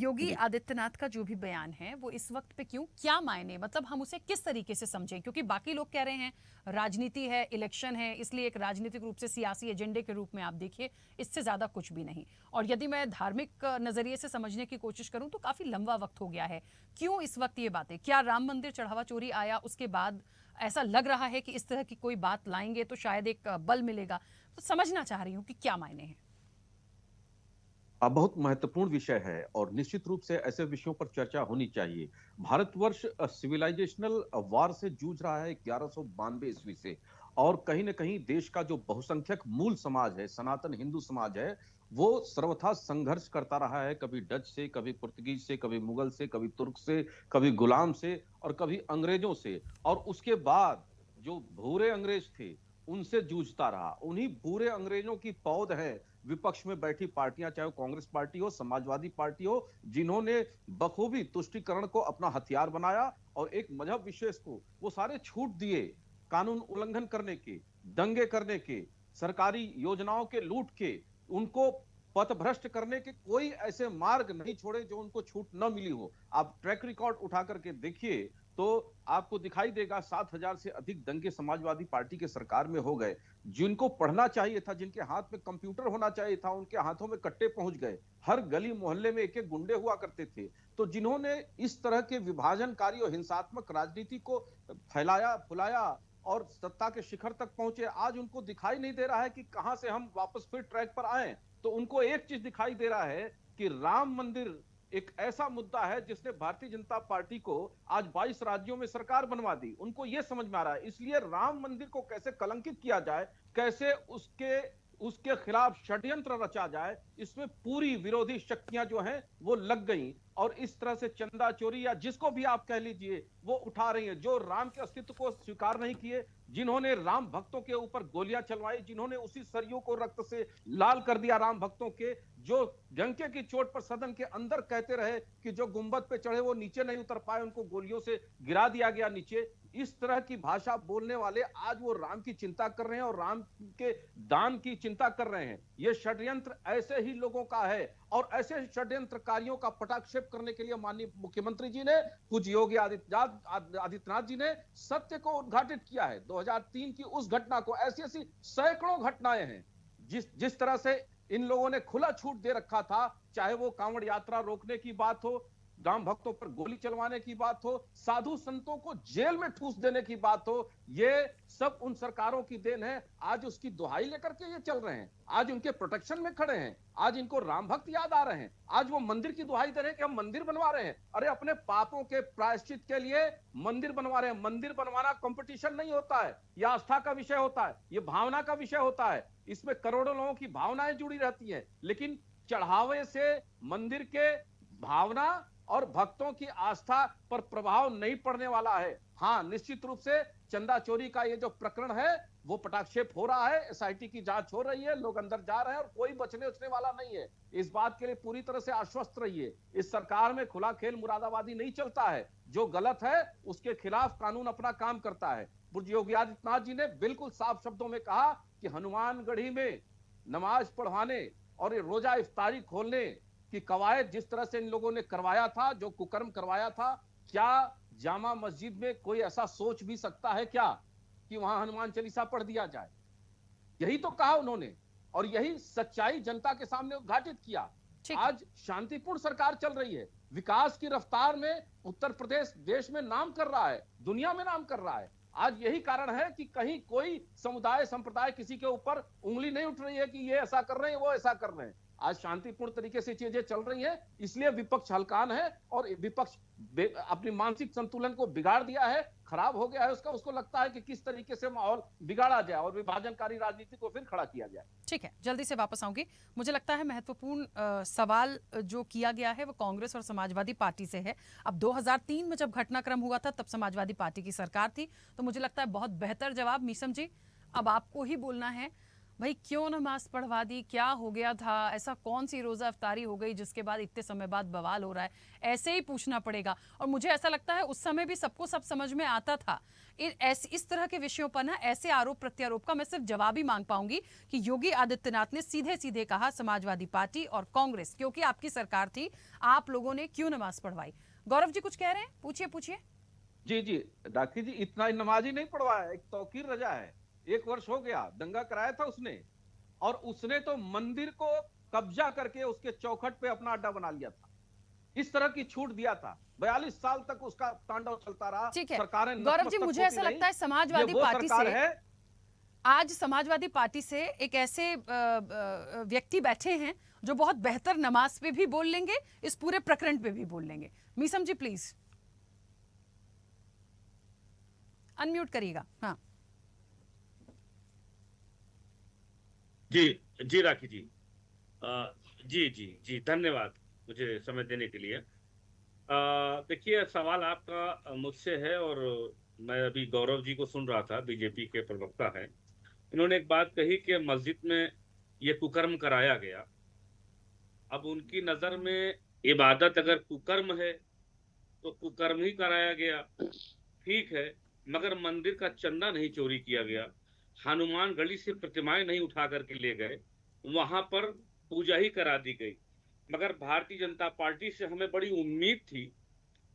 योगी आदित्यनाथ का जो भी बयान है वो इस वक्त पे क्यों, क्या मायने, मतलब हम उसे किस तरीके से समझें? क्योंकि बाकी लोग कह रहे हैं राजनीति है, इलेक्शन है, इसलिए एक राजनीतिक रूप से सियासी एजेंडे के रूप में आप देखिए, इससे ज्यादा कुछ भी नहीं। और यदि मैं धार्मिक नजरिए से समझने की कोशिश करूं तो काफी लंबा वक्त हो गया है। क्यों इस वक्त ये बातें? क्या राम मंदिर चढ़ावा चोरी आया उसके बाद ऐसा लग रहा है कि इस तरह की कोई बात लाएंगे तो शायद एक बल मिलेगा? तो समझना चाह रही हूँ कि क्या मायने हैं। बहुत महत्वपूर्ण विषय है और निश्चित रूप से ऐसे विषयों पर चर्चा होनी चाहिए। भारतवर्ष सिविलाइजेशनल वार से जूझ रहा है 1192 ईस्वी से, और कहीं न कहीं देश का जो बहुसंख्यक मूल समाज है, सनातन हिंदू समाज है, वो सर्वथा संघर्ष करता रहा है, कभी डच से, कभी पुर्तगीज से, कभी मुगल से, कभी तुर्क से, कभी गुलाम से और कभी अंग्रेजों से। और उसके बाद जो भूरे अंग्रेज थे उनसे जूझता रहा। उन्हीं भूरे अंग्रेजों की पौध है विपक्ष में बैठी पार्टियां, चाहे कांग्रेस पार्टी हो, समाजवादी पार्टी हो, जिन्होंने बखूबी तुष्टीकरण को अपना हथियार बनाया और एक मजहब विशेष को वो सारे छूट दिए, कानून उल्लंघन करने के, दंगे करने के, सरकारी योजनाओं के लूट के, उनको पथभ्रष्ट करने के कोई ऐसे मार्ग नहीं छोड़े जो उनको छूट न मिली हो। आप ट्रैक रिकॉर्ड उठा करके देखिए तो आपको दिखाई देगा 7,000 से अधिक दंगे समाजवादी पार्टी के सरकार में हो गए। जिनको पढ़ना चाहिए था, जिनके हाथ में कंप्यूटर होना चाहिए था, उनके हाथों में कट्टे पहुंच गए। हर गली मोहल्ले में एक एक गुंडे हुआ करते थे। तो जिन्होंने इस तरह के विभाजनकारी और हिंसात्मक राजनीति को फैलाया फुलाया और सत्ता के शिखर तक पहुंचे, आज उनको दिखाई नहीं दे रहा है कि कहां से हम वापस फिर ट्रैक पर आए। तो उनको एक चीज दिखाई दे रहा है कि राम मंदिर एक ऐसा मुद्दा है जिसने भारतीय जनता पार्टी को आज 22 राज्यों में सरकार बनवा दी। उनको यह समझ में आ रहा है, इसलिए राम मंदिर को कैसे कलंकित किया जाए, कैसे उसके खिलाफ षड्यंत्र रचा जाए, इसमें पूरी विरोधी शक्तियां जो हैं वो लग गई और इस तरह से चंदा चोरी या जिसको भी आप कह लीजिए वो उठा रही हैं। जो राम के अस्तित्व को स्वीकार नहीं किए, जिन्होंने राम भक्तों के ऊपर गोलियां चलवाई, जिन्होंने उसी सरयू को रक्त से लाल कर दिया राम भक्तों के, जो डंके की चोट पर सदन के अंदर कहते रहे कि जो गुंबद पे चढ़े वो नीचे नहीं उतर पाए, उनको गोलियों से गिरा दिया गया नीचे। इस तरह की भाषा बोलने वाले आज वो राम की चिंता कर रहे हैं और राम के दान की चिंता कर रहे हैं। ये षड्यंत्र ऐसे ही लोगों का है और ऐसे षड्यंत्रकारियों का पटाक्षेप करने के लिए माननीय मुख्यमंत्री जी ने, पूज्य योगी आदित्यनाथ जी ने सत्य को उद्घाटित किया है। 2003 की उस घटना को, ऐसी ऐसी सैकड़ों घटनाएं हैं जिस तरह से इन लोगों ने खुला छूट दे रखा था, चाहे वो कांवड़ यात्रा रोकने की बात हो, राम भक्तों पर गोली चलवाने की बात हो, साधु संतों को जेल में ठूस देने की बात हो, ये सब उन सरकारों की देन है। आज उसकी दुहाई लेकर के ये चल रहे हैं, आज उनके प्रोटेक्शन में खड़े हैं, आज इनको राम भक्त याद आ रहे हैं, आज वो मंदिर की दुहाई दे रहे हैं कि हम मंदिर बनवा रहे हैं। अरे अपने पापों के प्रायश्चित के लिए मंदिर बनवा रहे हैं। मंदिर बनवाना कंपटीशन नहीं होता है, यह आस्था का विषय होता है, ये भावना का विषय होता है। इसमें करोड़ों लोगों की भावनाएं जुड़ी रहती हैं, लेकिन चढ़ावे से मंदिर के भावना और भक्तों की आस्था पर प्रभाव नहीं पड़ने वाला है। हाँ, निश्चित रूप से चंदा चोरी का ये जो प्रकरण है वो पटाक्षेप हो रहा है, एसआईटी की जांच हो रही है, लोग अंदर जा रहे हैं और कोई बचने उचने वाला नहीं है। इस बात के लिए पूरी तरह से आश्वस्त रहिए, इस सरकार में खुला खेल मुरादाबादी नहीं चलता है। जो गलत है उसके खिलाफ कानून अपना काम करता है। पूज्य योगी आदित्यनाथ जी ने बिल्कुल साफ शब्दों में कहा कि हनुमानगढ़ी में नमाज पढ़वाने और ये रोजा इफ्तारी खोलने की कवायद जिस तरह से इन लोगों ने करवाया था, जो कुकर्म करवाया था, क्या जामा मस्जिद में कोई ऐसा सोच भी सकता है क्या कि वहां हनुमान चालीसा पढ़ दिया जाए? यही तो कहा उन्होंने और यही सच्चाई जनता के सामने उद्घाटित किया। आज शांतिपूर्ण सरकार चल रही है, विकास की रफ्तार में उत्तर प्रदेश देश में नाम कर रहा है, दुनिया में नाम कर रहा है। आज यही कारण है कि कहीं कोई समुदाय संप्रदाय किसी के ऊपर उंगली नहीं उठ रही है कि ये ऐसा कर रहे हैं, वो ऐसा कर रहे हैं। आज शांतिपूर्ण तरीके से चीजें चल रही हैं, इसलिए विपक्ष हलकान है और विपक्ष अपनी मानसिक संतुलन को बिगाड़ दिया है, खराब हो गया है उसका। उसको लगता है कि किस तरीके से माहौल बिगाड़ा जाए और विभाजनकारी राजनीति को फिर खड़ा किया जाए। ठीक है, जल्दी से वापस आऊंगी। मुझे लगता है महत्वपूर्ण सवाल जो किया गया है वो कांग्रेस और समाजवादी पार्टी से है। अब 2003 में जब घटनाक्रम हुआ था तब समाजवादी पार्टी की सरकार थी, तो मुझे लगता है बहुत बेहतर जवाब मीसम जी अब आपको ही बोलना है। भाई क्यों नमाज पढ़वा दी, क्या हो गया था, ऐसा कौन सी रोज़ा इफ्तारी हो गई जिसके बाद इतने समय बाद बवाल हो रहा है, ऐसे ही पूछना पड़ेगा। और मुझे ऐसा लगता है उस समय भी सबको सब समझ में आता था। इस तरह के विषयों पर ना ऐसे आरोप प्रत्यारोप का मैं सिर्फ जवाब ही मांग पाऊंगी कि योगी आदित्यनाथ ने सीधे सीधे कहा समाजवादी पार्टी और कांग्रेस, क्योंकि आपकी सरकार थी, आप लोगों ने क्यों नमाज पढ़वाई। गौरव जी कुछ कह रहे हैं, पूछिए पूछिए। जी राखी जी, इतना नमाज ही नहीं पढ़वाया, एक तौकीर रजा है। 1 वर्ष हो गया, दंगा कराया था उसने, और उसने तो मंदिर को कब्जा करके उसके चौखट पे अपना अड्डा बना लिया था। इस तरह की छूट दिया था। 42 साल तक उसका तांडव चलता रहा। ठीक है सरकारें गौरव जी, मुझे ऐसा लगता है समाजवादी पार्टी से आज समाजवादी पार्टी से एक ऐसे व्यक्ति बैठे हैं जो बहुत बेहतर नमाज पे भी बोल लेंगे, इस पूरे प्रकरण पे भी बोल लेंगे। मीसम जी प्लीज अनम्यूट करिएगा। हाँ जी राखी जी, जी धन्यवाद मुझे समय देने के लिए। देखिए सवाल आपका मुझसे है और मैं अभी गौरव जी को सुन रहा था, बीजेपी के प्रवक्ता हैं। इन्होंने एक बात कही कि मस्जिद में ये कुकर्म कराया गया। अब उनकी नज़र में इबादत अगर कुकर्म है तो कुकर्म ही कराया गया, ठीक है, मगर मंदिर का चंदा नहीं चोरी किया गया, हनुमानगढ़ी से प्रतिमाएं नहीं उठा करके ले गए, वहां पर पूजा ही करा दी गई। मगर भारतीय जनता पार्टी से हमें बड़ी उम्मीद थी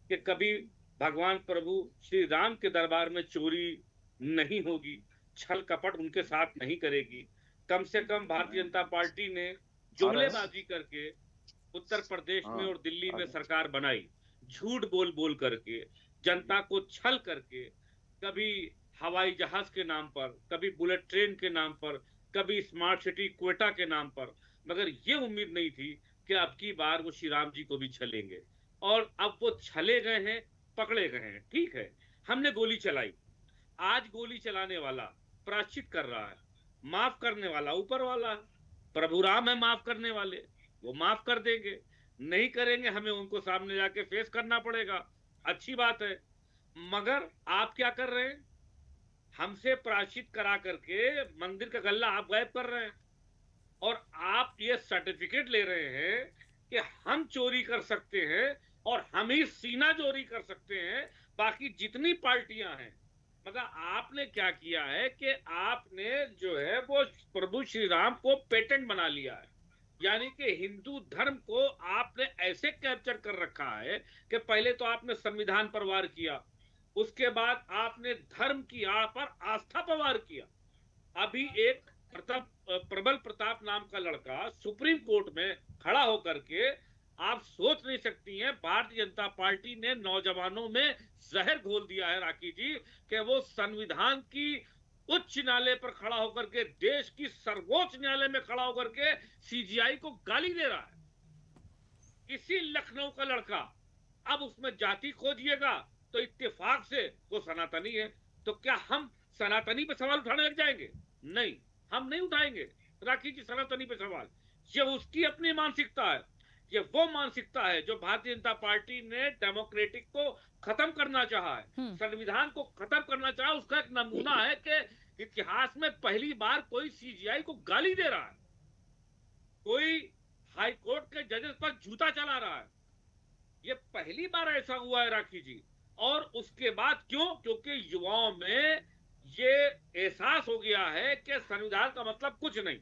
कि कभी भगवान प्रभु श्री राम के दरबार में चोरी नहीं होगी, छल कपट उनके साथ नहीं करेगी। कम से कम भारतीय जनता पार्टी ने जुमलेबाजी करके उत्तर प्रदेश में और दिल्ली में सरकार बनाई, झूठ बोल बोल करके, जनता को छल करके, कभी हवाई जहाज के नाम पर, कभी बुलेट ट्रेन के नाम पर, कभी स्मार्ट सिटी क्वेटा के नाम पर। मगर ये उम्मीद नहीं थी कि अब की बार वो श्री राम जी को भी छलेंगे, और अब वो छले गए हैं, पकड़े गए हैं। ठीक है, हमने गोली चलाई, आज गोली चलाने वाला प्रायश्चित कर रहा है, माफ करने वाला ऊपर वाला प्रभु राम है, माफ करने वाले, वो माफ कर देंगे। नहीं करेंगे हमें उनको सामने जाके फेस करना पड़ेगा, अच्छी बात है। मगर आप क्या कर रहे हैं, हमसे प्रायश्चित करा करके मंदिर का गल्ला आप गायब कर रहे हैं और आप ये सर्टिफिकेट ले रहे हैं कि हम चोरी कर सकते हैं और हम ही सीना चोरी कर सकते हैं, बाकी जितनी पार्टियां हैं। मतलब आपने क्या किया है कि आपने जो है वो प्रभु श्री राम को पेटेंट बना लिया है, यानी कि हिंदू धर्म को आपने ऐसे कैप्चर कर रखा है कि पहले तो आपने संविधान पर वार किया, उसके बाद आपने धर्म की पर आस्था पर वार किया। अभी एक प्रबल प्रताप नाम का लड़का सुप्रीम कोर्ट में खड़ा होकर के, आप सोच नहीं सकती हैं, भारतीय जनता पार्टी ने नौजवानों में जहर घोल दिया है राखी जी, कि वो संविधान की उच्च न्यायालय पर खड़ा होकर के, देश की सर्वोच्च न्यायालय में खड़ा होकर के सीजीआई को गाली दे रहा है। इसी लखनऊ का लड़का, अब उसमें जाति खोजिएगा तो इत्तेफाक से वो सनातनी है, तो क्या हम सनातनी पे सवाल उठाने लग जाएंगे? नहीं, हम नहीं उठाएंगे राखी जी सनातनी पे सवाल। ये उसकी अपनी मानसिकता है, ये वो मानसिकता है जो भारतीय जनता पार्टी ने डेमोक्रेटिक को खत्म करना चाहा है, संविधान को खत्म करना चाहा। उसका एक नमूना है कि इतिहास में पहली बार कोई सीजीआई को गाली दे रहा है, कोई हाई कोर्ट के जजेस पर जूता चला रहा है। ये पहली बार ऐसा हुआ है राखी जी। और उसके बाद क्यों? क्योंकि युवाओं में ये एहसास हो गया है कि संविधान का मतलब कुछ नहीं,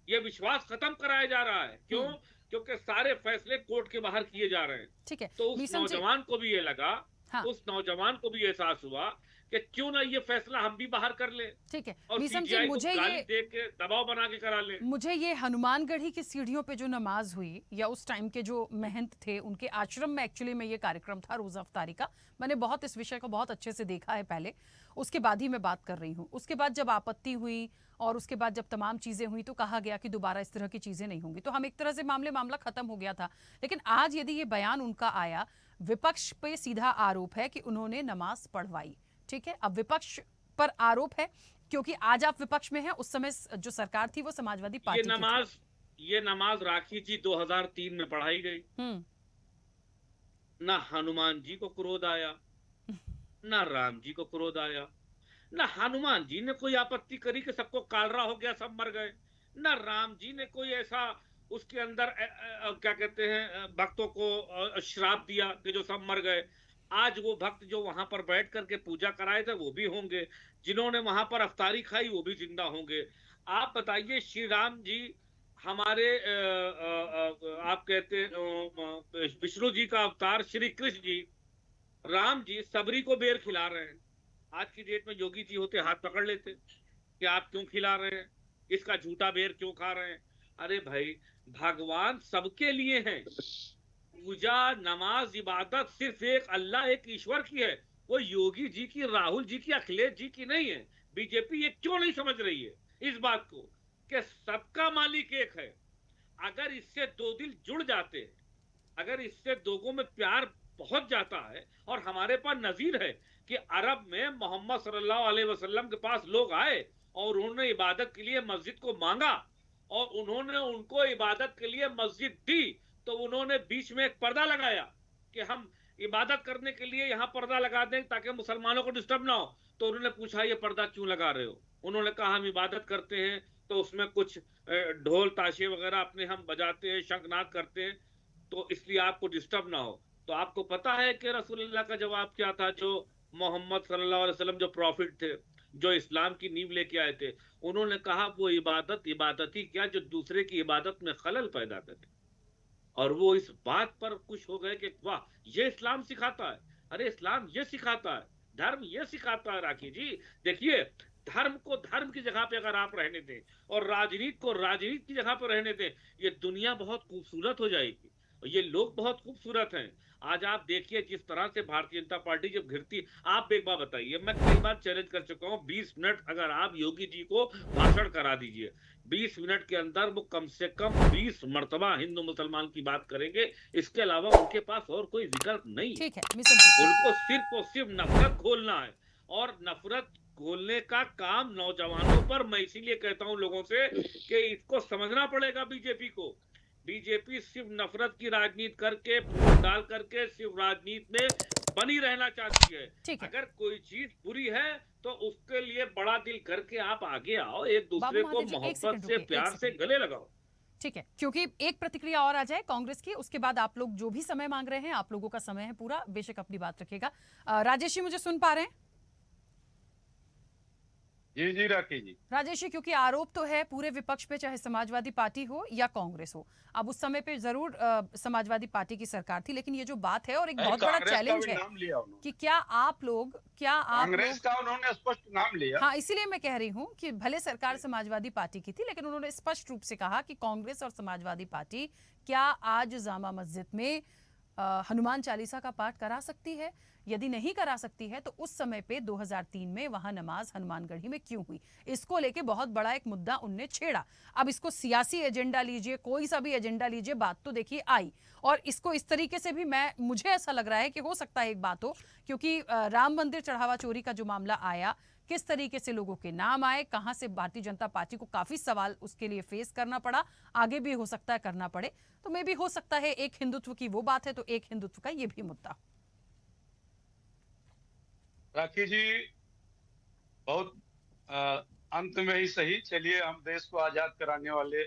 ये विश्वास खत्म कराया जा रहा है। क्यों? क्योंकि सारे फैसले कोर्ट के बाहर किए जा रहे हैं। ठीक है, तो उस नौजवान को भी ये लगा, हाँ। उस नौजवान को भी एहसास हुआ कि क्यों ना ये फैसला हम भी बाहर कर ले। ठीक है, और मीसम जी, सीजीआई को मुझे गाली ये दे के दबाव बना के करा ले। मुझे ये हनुमानगढ़ी की सीढ़ियों पे जो नमाज हुई, या उस टाइम के जो महंत थे उनके आश्रम में एक्चुअली में ये कार्यक्रम था रोज़ा अफ्तारी का। मैंने बहुत इस विषय को बहुत अच्छे से देखा है पहले, उसके बाद ही मैं बात कर रही हूँ। उसके बाद जब आपत्ति हुई और उसके बाद जब तमाम चीज़ें हुई तो कहा गया कि दोबारा इस तरह की चीज़ें नहीं होंगी, तो हम एक तरह से मामला ख़त्म हो गया था। लेकिन आज यदि ये बयान उनका आया, विपक्ष पे सीधा आरोप है कि उन्होंने नमाज पढ़वाई। ठीक है, अब विपक्ष पर आरोप है क्योंकि आज आप विपक्ष में हैं, उस समय जो सरकार थी वो समाजवादी पार्टी ये नमाज राखी जी 2003 में पढ़ाई गई। ना हनुमान जी को क्रोध आया, ना राम जी को क्रोध आया, ना हनुमान जी ने कोई आपत्ति करी कि सबको कालरा हो गया, सब मर गए, ना राम जी ने कोई ऐसा उसके अंदर क्या कहते हैं भक्तों को श्राप दिया कि जो सब मर गए। आज वो भक्त जो वहां पर बैठ करके पूजा कराए थे वो भी होंगे, जिन्होंने वहां पर अफ्तारी खाई वो भी जिंदा होंगे। आप बताइए, श्री राम जी हमारे आप कहते विष्णु जी का अवतार श्री कृष्ण जी, राम जी सबरी को बेर खिला रहे हैं। आज की डेट में योगी जी होते हाथ पकड़ लेते कि आप क्यों खिला रहे हैं, इसका झूठा बेर क्यों खा रहे हैं। अरे भाई, भगवान सबके लिए हैं। पूजा, नमाज, इबादत सिर्फ एक अल्लाह, एक ईश्वर की है। वो योगी जी की, राहुल जी की, अखिलेश जी की नहीं है। बीजेपी ये क्यों नहीं समझ रही है इस बात को कि सबका मालिक एक है। अगर इससे दो दिल जुड़ जाते हैं, अगर इससे लोगों में प्यार पहुंच जाता है, और हमारे पास नजीर है कि अरब में मोहम्मद सल्लल्लाहु अलैहि वसल्लम के पास लोग आए और उन्होंने इबादत के लिए मस्जिद को मांगा और उन्होंने उनको इबादत के लिए मस्जिद दी, तो उन्होंने बीच में एक पर्दा लगाया कि हम इबादत करने के लिए यहाँ पर्दा लगा दें ताकि मुसलमानों को डिस्टर्ब ना हो। तो उन्होंने पूछा ये पर्दा क्यों लगा रहे हो? उन्होंने कहा हम इबादत करते हैं तो उसमें कुछ ढोल ताशे वगैरह अपने हम बजाते हैं, शंखनाद करते हैं, तो इसलिए आपको डिस्टर्ब ना हो। तो आपको पता है कि रसूलुल्लाह का जवाब क्या था? जो मोहम्मद सल्लल्लाहु अलैहि वसल्लम जो प्रॉफिट थे, जो इस्लाम की नींव लेके आए थे, उन्होंने कहा वो इबादत ही क्या जो दूसरे की इबादत में खलल पैदा करे। और वो इस बात पर खुश हो गए कि वाह, ये इस्लाम सिखाता है। अरे इस्लाम ये सिखाता है, धर्म ये सिखाता है राखी जी। देखिए, धर्म को धर्म की जगह पे अगर आप रहने दें और राजनीति को राजनीति की जगह पे रहने दें, ये दुनिया बहुत खूबसूरत हो जाएगी और ये लोग बहुत खूबसूरत हैं। आज आप देखिए जिस तरह से भारतीय जनता पार्टी जब घिरती, आप एक बार बताइए, मैं कई बार चैलेंज कर चुका हूँ, 20 मिनट अगर आप योगी जी को भाषण करा दीजिए, 20 मिनट के अंदर वो कम से कम 20 मर्तबा हिंदू मुसलमान की बात करेंगे, इसके अलावा उनके पास और कोई विकल्प नहीं। ठीक है, उनको सिर्फ और सिर्फ नफरत घोलना है, और नफरत घोलने का काम नौजवानों पर, मैं इसीलिए कहता हूं लोगों से कि इसको समझना पड़ेगा बीजेपी को। बीजेपी सिर्फ नफरत की राजनीति करके, फूट डाल करके सिर्फ राजनीति में बनी रहना चाहती है। ठीक है। अगर कोई चीज बुरी है तो उसके लिए बड़ा दिल करके आप आगे आओ, एक बाबू दूसरे को महादेव जी, एक मोहब्बत सेकंड से रुकिए, एक प्यार से सेकंड। गले लगाओ। ठीक है, क्योंकि एक प्रतिक्रिया और आ जाए कांग्रेस की, उसके बाद आप लोग जो भी समय मांग रहे हैं, आप लोगों का समय है पूरा, बेशक अपनी बात रखिएगा। राजेश जी, मुझे सुन पा रहे हैं? जी जी राखी जी। राजेश जी, क्योंकि आरोप तो है पूरे विपक्ष पे, चाहे समाजवादी पार्टी हो या कांग्रेस हो। अब उस समय पे जरूर समाजवादी पार्टी की सरकार थी, लेकिन ये जो बात है और एक बहुत बड़ा चैलेंज है नाम लिया उन्होंने, कि क्या आप लोग कांग्रेस का उन्होंने स्पष्ट नाम लिया। हाँ, इसीलिए मैं कह रही हूँ कि भले सरकार समाजवादी पार्टी की थी, लेकिन उन्होंने स्पष्ट रूप से कहा कि कांग्रेस और समाजवादी पार्टी क्या आज जामा मस्जिद में हनुमान चालीसा का पाठ करा सकती है? यदि नहीं करा सकती है तो उस समय पे 2003 में वहां नमाज हनुमानगढ़ी में क्यों हुई? इसको लेके बहुत बड़ा एक मुद्दा उनने छेड़ा। अब इसको सियासी एजेंडा लीजिए, कोई सा भी एजेंडा लीजिए, बात तो देखिए आई। और इसको इस तरीके से भी मुझे ऐसा लग रहा है कि हो सकता है एक बात हो, क्योंकि राम मंदिर चढ़ावा चोरी का जो मामला आया, किस तरीके से लोगों के नाम आए, कहां से भारतीय जनता पार्टी को काफी सवाल उसके लिए फेस करना पड़ा, आगे भी हो सकता है करना पड़े। तो मे भी हो सकता है एक हिंदुत्व की वो बात है तो एक हिंदुत्व का ये भी मुद्दा। राखी जी, बहुत अंत में ही सही, चलिए हम देश को आजाद कराने वाले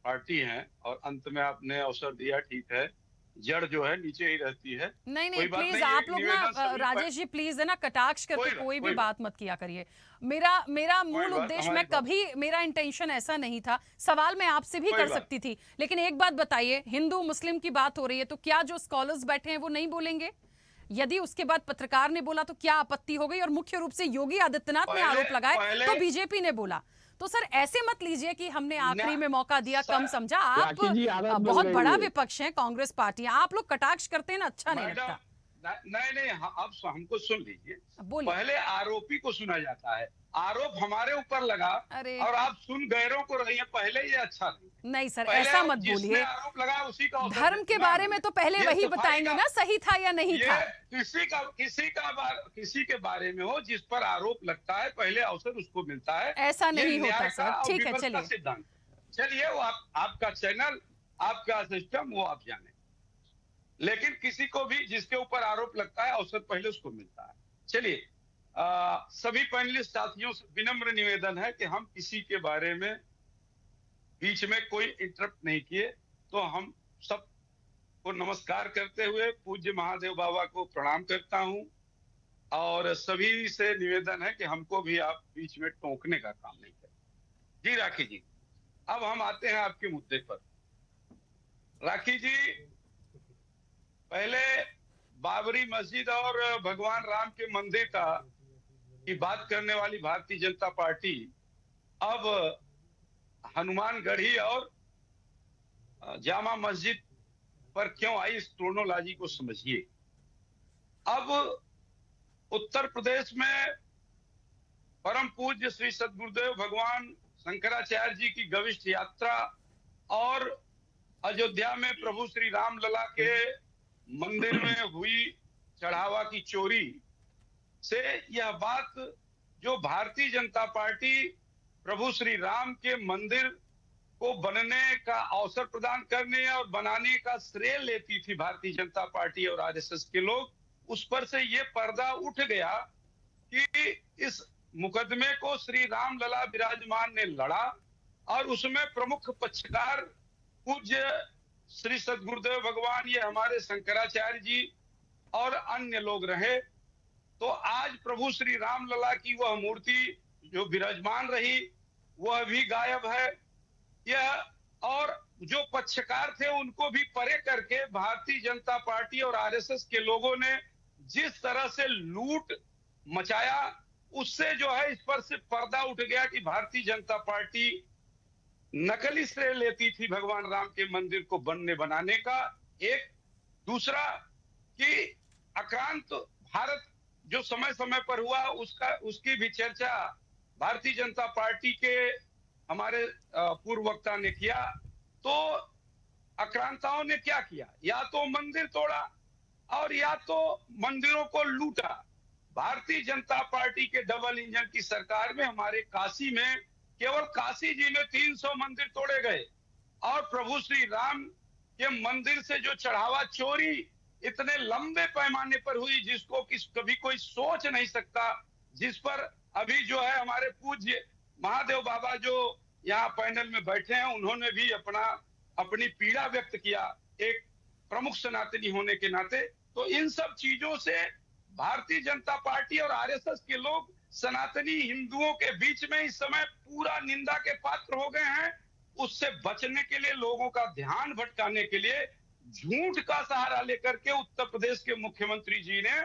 पार्टी हैं और अंत में आपने अवसर दिया, ठीक है, जड़ जो है नीचे ही रहती है। नहीं प्लीज आप लोग ना, राजेश जी प्लीज है ना, कटाक्ष करके कोई भी बात मत किया करिए। मेरा मूल उद्देश्य, मैं कभी, मेरा इंटेंशन ऐसा नहीं था। सवाल मैं आपसे भी कर सकती थी, लेकिन एक बात बताइए, हिंदू मुस्लिम की बात हो रही है तो क्या जो स्कॉलर्स बैठे हैं वो नहीं बोलेंगे? यदि उसके बाद पत्रकार ने बोला तो क्या आपत्ति हो गई? और मुख्य रूप से योगी आदित्यनाथ ने आरोप लगाए तो बीजेपी ने बोला। तो सर ऐसे मत लीजिए कि हमने आखिरी में मौका दिया, कम समझा। आप बहुत बड़ा विपक्ष है कांग्रेस पार्टी, आप लोग कटाक्ष करते हैं ना, अच्छा नहीं लगता। नहीं, अब हमको सुन लीजिए, पहले आरोपी को सुना जाता है, आरोप हमारे ऊपर लगा और आप सुन गैरों को रही है, पहले ये अच्छा नहीं सर, ऐसा मत बोलिए। आरोप लगा उसी का धर्म के बारे में तो पहले वही बताएंगे ना, सही था या नहीं था। किसी के बारे में हो जिस पर आरोप लगता है, पहले अवसर उसको मिलता है। ऐसा नहीं होता सर, ठीक है, चलिए सिद्धांत, चलिए वो आपका चैनल, आपका सिस्टम, वो आप जाने, लेकिन किसी को भी जिसके ऊपर आरोप लगता है अवसर पहले उसको मिलता है। चलिए, सभी पैनलिस्ट साथियों से विनम्र निवेदन है कि हम किसी के बारे में बीच में कोई इंटरप्ट नहीं किए। तो हम सब को नमस्कार करते हुए पूज्य महादेव बाबा को प्रणाम करता हूं और सभी से निवेदन है कि हमको भी आप बीच में टोकने का काम नहीं करें। जी राखी जी, अब हम आते हैं आपके मुद्दे पर। राखी जी, पहले बाबरी मस्जिद और भगवान राम के मंदिर की बात करने वाली भारतीय जनता पार्टी अब हनुमानगढ़ी और जामा मस्जिद पर क्यों आई, इस क्रोनोलॉजी को समझिए। अब उत्तर प्रदेश में परम पूज्य श्री सद्गुरुदेव भगवान शंकराचार्य जी की गविष्ठ यात्रा और अयोध्या में प्रभु श्री राम लला के मंदिर में हुई चढ़ावा की चोरी से यह बात जो भारतीय जनता पार्टी प्रभु श्री राम के मंदिर को बनने का अवसर प्रदान करने और बनाने का श्रेय लेती थी भारतीय जनता पार्टी और आरएसएस के लोग, उस पर से ये पर्दा उठ गया कि इस मुकदमे को श्री राम लला विराजमान ने लड़ा और उसमें प्रमुख पक्षकार पूज्य श्री सद्गुरुदेव भगवान, ये हमारे शंकराचार्य जी और अन्य लोग रहे। तो आज प्रभु श्री राम लला की वह मूर्ति जो विराजमान रही वह भी गायब है। यह और जो पक्षकार थे उनको भी परे करके भारतीय जनता पार्टी और आरएसएस के लोगों ने जिस तरह से लूट मचाया, उससे जो है इस पर से पर्दा उठ गया कि भारतीय जनता पार्टी नकली श्रेय लेती थी भगवान राम के मंदिर को बनने बनाने का। एक दूसरा कि आक्रांत भारत जो समय समय पर हुआ उसकी भी चर्चा भारतीय जनता पार्टी के हमारे पूर्व वक्ता ने किया। तो आक्रांताओं ने क्या किया, या तो मंदिर तोड़ा और या तो मंदिरों को लूटा। भारतीय जनता पार्टी के डबल इंजन की सरकार में हमारे काशी में केवल काशी जी में 300 मंदिर तोड़े गए और प्रभु श्री राम के मंदिर से जो चढ़ावा चोरी इतने लंबे पैमाने पर हुई जिसको कभी कोई सोच नहीं सकता, जिस पर अभी जो है हमारे पूज्य महादेव बाबा जो यहाँ पैनल में बैठे हैं, उन्होंने भी अपनी पीड़ा व्यक्त किया एक प्रमुख सनातनी होने के नाते। तो इन सब चीजों से भारतीय जनता पार्टी और आरएसएस के लोग सनातनी हिंदुओं के बीच में इस समय पूरा निंदा के पात्र हो गए हैं। उससे बचने के लिए, लोगों का ध्यान भटकाने के लिए झूठ का सहारा लेकर के उत्तर प्रदेश के मुख्यमंत्री जी ने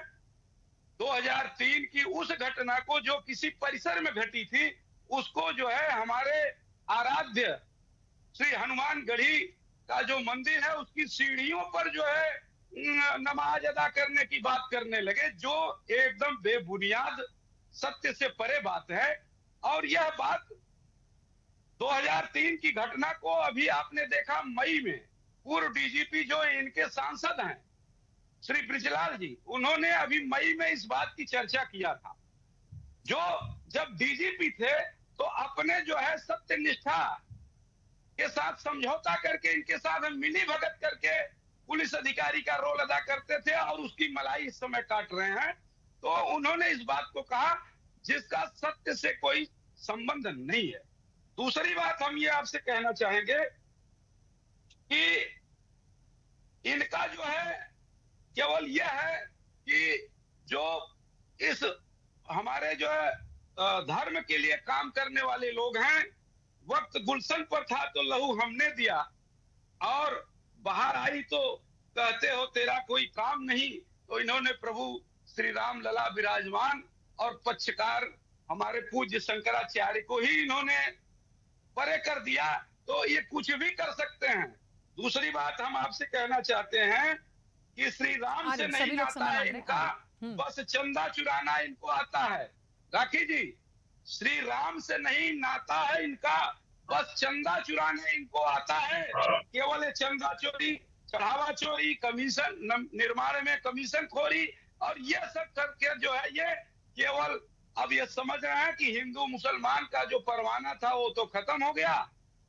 2003 की उस घटना को, जो किसी परिसर में घटी थी, उसको जो है हमारे आराध्य श्री हनुमानगढ़ी का जो मंदिर है उसकी सीढ़ियों पर जो है नमाज अदा करने की बात करने लगे, जो एकदम बेबुनियाद, सत्य से परे बात है। और यह बात 2003 की घटना को अभी आपने देखा मई में पूर्व डीजीपी जो इनके सांसद हैं श्री ब्रिजलाल जी, उन्होंने अभी मई में इस बात की चर्चा किया था। जो जब डीजीपी थे तो अपने जो है सत्यनिष्ठा के साथ समझौता करके, इनके साथ मिली भगत करके पुलिस अधिकारी का रोल अदा करते थे और उसकी मलाई इस समय काट रहे हैं। तो उन्होंने इस बात को कहा जिसका सत्य से कोई संबंध नहीं है। दूसरी बात हम ये आपसे कहना चाहेंगे कि इनका जो है केवल यह है कि जो इस हमारे जो है धर्म के लिए काम करने वाले लोग हैं, वक्त गुलशन पर था तो लहू हमने दिया, और बाहर आई तो कहते हो तेरा कोई काम नहीं। तो इन्होंने प्रभु श्री राम लला विराजमान और पक्षकार हमारे पूज्य शंकराचार्य को ही इन्होंने परे कर दिया, तो ये कुछ भी कर सकते हैं। दूसरी बात हम आपसे कहना चाहते हैं कि श्री राम से नहीं नाता है इनका, बस चंदा चुराना इनको आता है। राखी जी, श्री राम से नहीं नाता है इनका, बस चंदा चुराने इनको आता है। केवल चंदा चोरी, चढ़ावा चोरी, कमीशन निर्माण में कमीशन खोरी और ये सब करके जो है ये केवल अब ये समझ रहे हैं कि हिंदू मुसलमान का जो परवाना था वो तो खत्म हो गया।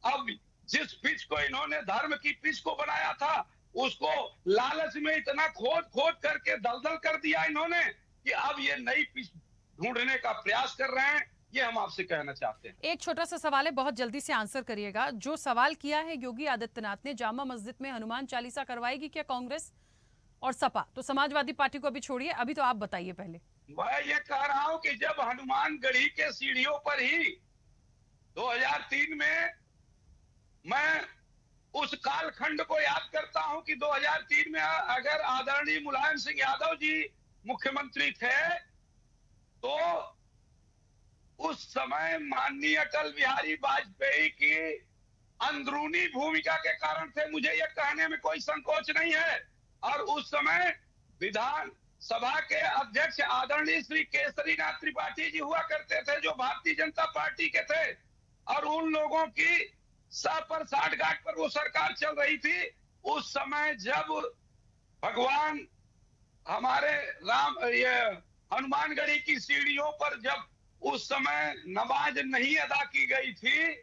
अब जिस पिच को इन्होंने धर्म की पिच को बनाया था उसको लालच में इतना खोद खोद करके दलदल कर दिया इन्होंने कि अब ये नई पिच ढूंढने का प्रयास कर रहे हैं। ये हम आपसे कहना चाहते हैं। एक छोटा सा सवाल है, बहुत जल्दी से आंसर करिएगा। जो सवाल किया है योगी आदित्यनाथ ने, जामा मस्जिद में हनुमान चालीसा करवाएगी क्या कांग्रेस और सपा? तो समाजवादी पार्टी को अभी छोड़िए, अभी तो आप बताइए पहले। मैं ये कह रहा हूं कि जब हनुमानगढ़ी के सीढ़ियों पर ही 2003 में, मैं उस कालखंड को याद करता हूं कि 2003 में अगर आदरणीय मुलायम सिंह यादव जी मुख्यमंत्री थे तो उस समय माननीय अटल बिहारी वाजपेयी की अंदरूनी भूमिका के कारण थे, मुझे यह कहने में कोई संकोच नहीं है। और उस समय विधान सभा के अध्यक्ष आदरणीय श्री केसरीनाथ त्रिपाठी जी हुआ करते थे जो भारतीय जनता पार्टी के थे, और उन लोगों की साठ-गांठ पर वो सरकार चल रही थी। उस समय जब भगवान हमारे राम, ये हनुमानगढ़ी की सीढ़ियों पर जब उस समय नमाज नहीं अदा की गई थी,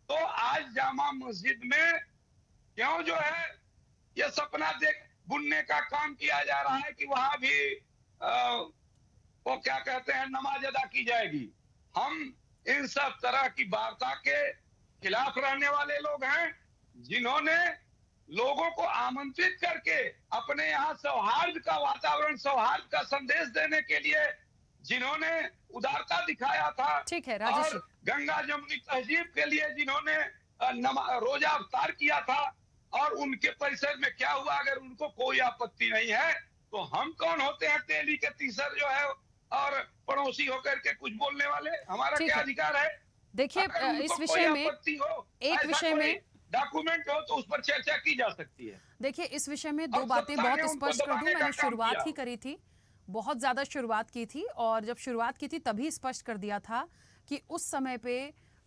तो आज जामा मस्जिद में क्यों जो है ये सपना बुनने का काम किया जा रहा है कि वहां भी वो क्या कहते हैं नमाज अदा की जाएगी। हम इन सब तरह की वार्ता के खिलाफ रहने वाले लोग हैं, जिन्होंने लोगों को आमंत्रित करके अपने यहाँ सौहार्द का वातावरण, सौहार्द का संदेश देने के लिए जिन्होंने उदारता दिखाया था। ठीक है राजेश, और गंगा जमुनी तहजीब के लिए जिन्होंने रोजा अवतार किया था, और उनके परिसर में क्या हुआ, अगर उनको कोई आपत्ति नहीं है तो हम कौन होते हैं तेली के तीसर जो है और पड़ोसी होकर के कुछ बोलने वाले? हमारा क्या अधिकार है? देखिए इस विषय में एक विषय में डॉक्यूमेंट हो तो उस पर चर्चा की जा सकती है। देखिए इस विषय में दो बातें बहुत स्पष्ट कर दूं। मैंने शुरुआत ही करी थी, बहुत ज्यादा शुरुआत की थी, और जब शुरुआत की थी तभी स्पष्ट कर दिया था कि उस समय पे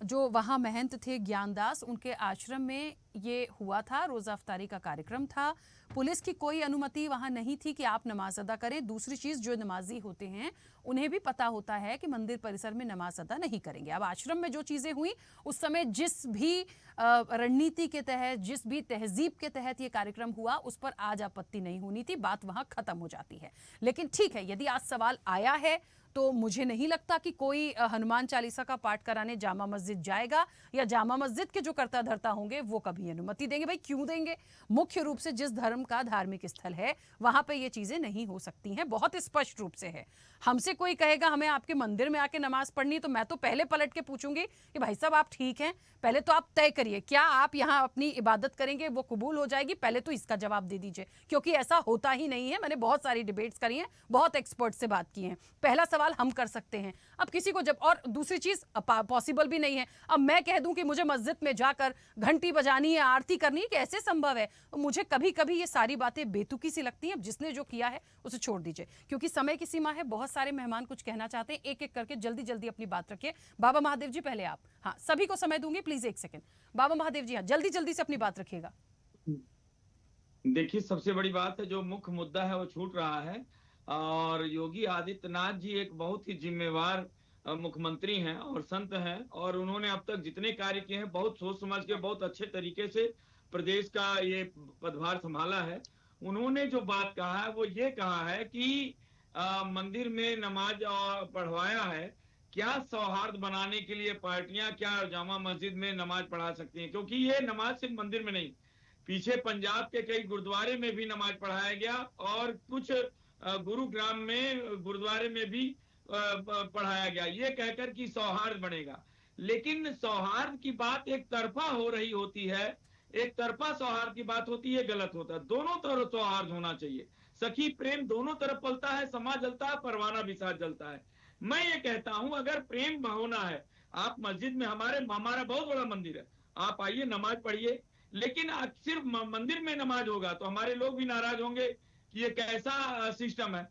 जो वहां महंत थे ज्ञानदास, उनके आश्रम में ये हुआ था, रोज़ा अफ्तारी का कार्यक्रम था, पुलिस की कोई अनुमति वहाँ नहीं थी कि आप नमाज अदा करें। दूसरी चीज़, जो नमाजी होते हैं उन्हें भी पता होता है कि मंदिर परिसर में नमाज अदा नहीं करेंगे। अब आश्रम में जो चीज़ें हुई उस समय जिस भी रणनीति के तहत, जिस भी तहजीब के तहत ये कार्यक्रम हुआ, उस पर आज आपत्ति नहीं होनी थी, बात वहाँ ख़त्म हो जाती है। लेकिन ठीक है, यदि आज सवाल आया है तो मुझे नहीं लगता कि कोई हनुमान चालीसा का पाठ कराने जामा मस्जिद जाएगा, या जामा मस्जिद के जो करता धरता होंगे वो कभी अनुमति देंगे। भाई क्यों देंगे? मुख्य रूप से जिस धर्म का धार्मिक स्थल है वहां पे ये चीजें नहीं हो सकती हैं, बहुत स्पष्ट रूप से है। हमसे कोई कहेगा हमें आपके मंदिर में आके नमाज पढ़नी, तो मैं तो पहले पलट के पूछूंगी कि भाई साहब आप ठीक हैं, पहले तो आप तय करिए क्या आप यहाँ अपनी इबादत करेंगे, वो कबूल हो जाएगी, पहले तो इसका जवाब दे दीजिए, क्योंकि ऐसा होता ही नहीं है। मैंने बहुत सारी डिबेट्स करी हैं, बहुत एक्सपर्ट से बात की है। पहला सवाल हम कर सकते हैं। अब किसी को जब, और दूसरी चीज पॉसिबल भी नहीं है, अब मैं कह दूं कि मुझे मस्जिद में जाकर घंटी बजानी है, आरती करनी है, कैसे संभव है? तो मुझे कभी कभी ये सारी बातें बेतुकी सी लगती हैं। अब जिसने जो किया है उसे छोड़ दीजिए, क्योंकि समय की सीमा है। बहुत सारे मेहमान कुछ कहना चाहते हैं, एक एक करके जल्दी जल्दी अपनी बात रखिए। बाबा महादेव जी पहले आप। हाँ, सभी को समय दूंगी, प्लीज एक सेकेंड। बाबा महादेव जी, हाँ, जल्दी जल्दी से अपनी बात रखिएगा। देखिए, सबसे बड़ी बात है, जो मुख्य मुद्दा है वो छूट रहा है, और योगी आदित्यनाथ जी एक बहुत ही जिम्मेवार मुख्यमंत्री हैं और संत हैं, और उन्होंने अब तक जितने कार्य किए हैं बहुत सोच समझ के, बहुत अच्छे तरीके से प्रदेश का ये पदभार संभाला है। उन्होंने जो बात कहा है वो ये कहा है कि मंदिर में नमाज पढ़वाया है, क्या सौहार्द बनाने के लिए पार्टियां क्या जामा मस्जिद में नमाज पढ़ा सकती हैं? क्योंकि ये नमाज सिर्फ मंदिर में नहीं, पीछे पंजाब के कई गुरुद्वारे में भी नमाज पढ़ाया गया, और कुछ गुरुग्राम में गुरुद्वारे में भी पढ़ाया गया, ये कहकर कि सौहार्द बनेगा। लेकिन सौहार्द की बात एक तरफा हो रही होती है, एक तरफा सौहार्द की बात होती है, गलत होता है। दोनों तरफ सौहार्द होना चाहिए, सखी प्रेम दोनों तरफ पलता है, समाज जलता है, परवाना भी साथ जलता है। मैं ये कहता हूं, अगर प्रेम होना है, आप मस्जिद में, हमारा बहुत बड़ा मंदिर है, आप आइए नमाज पढ़िए, लेकिन सिर्फ मंदिर में नमाज होगा तो हमारे लोग भी नाराज होंगे कि ये कैसा सिस्टम है।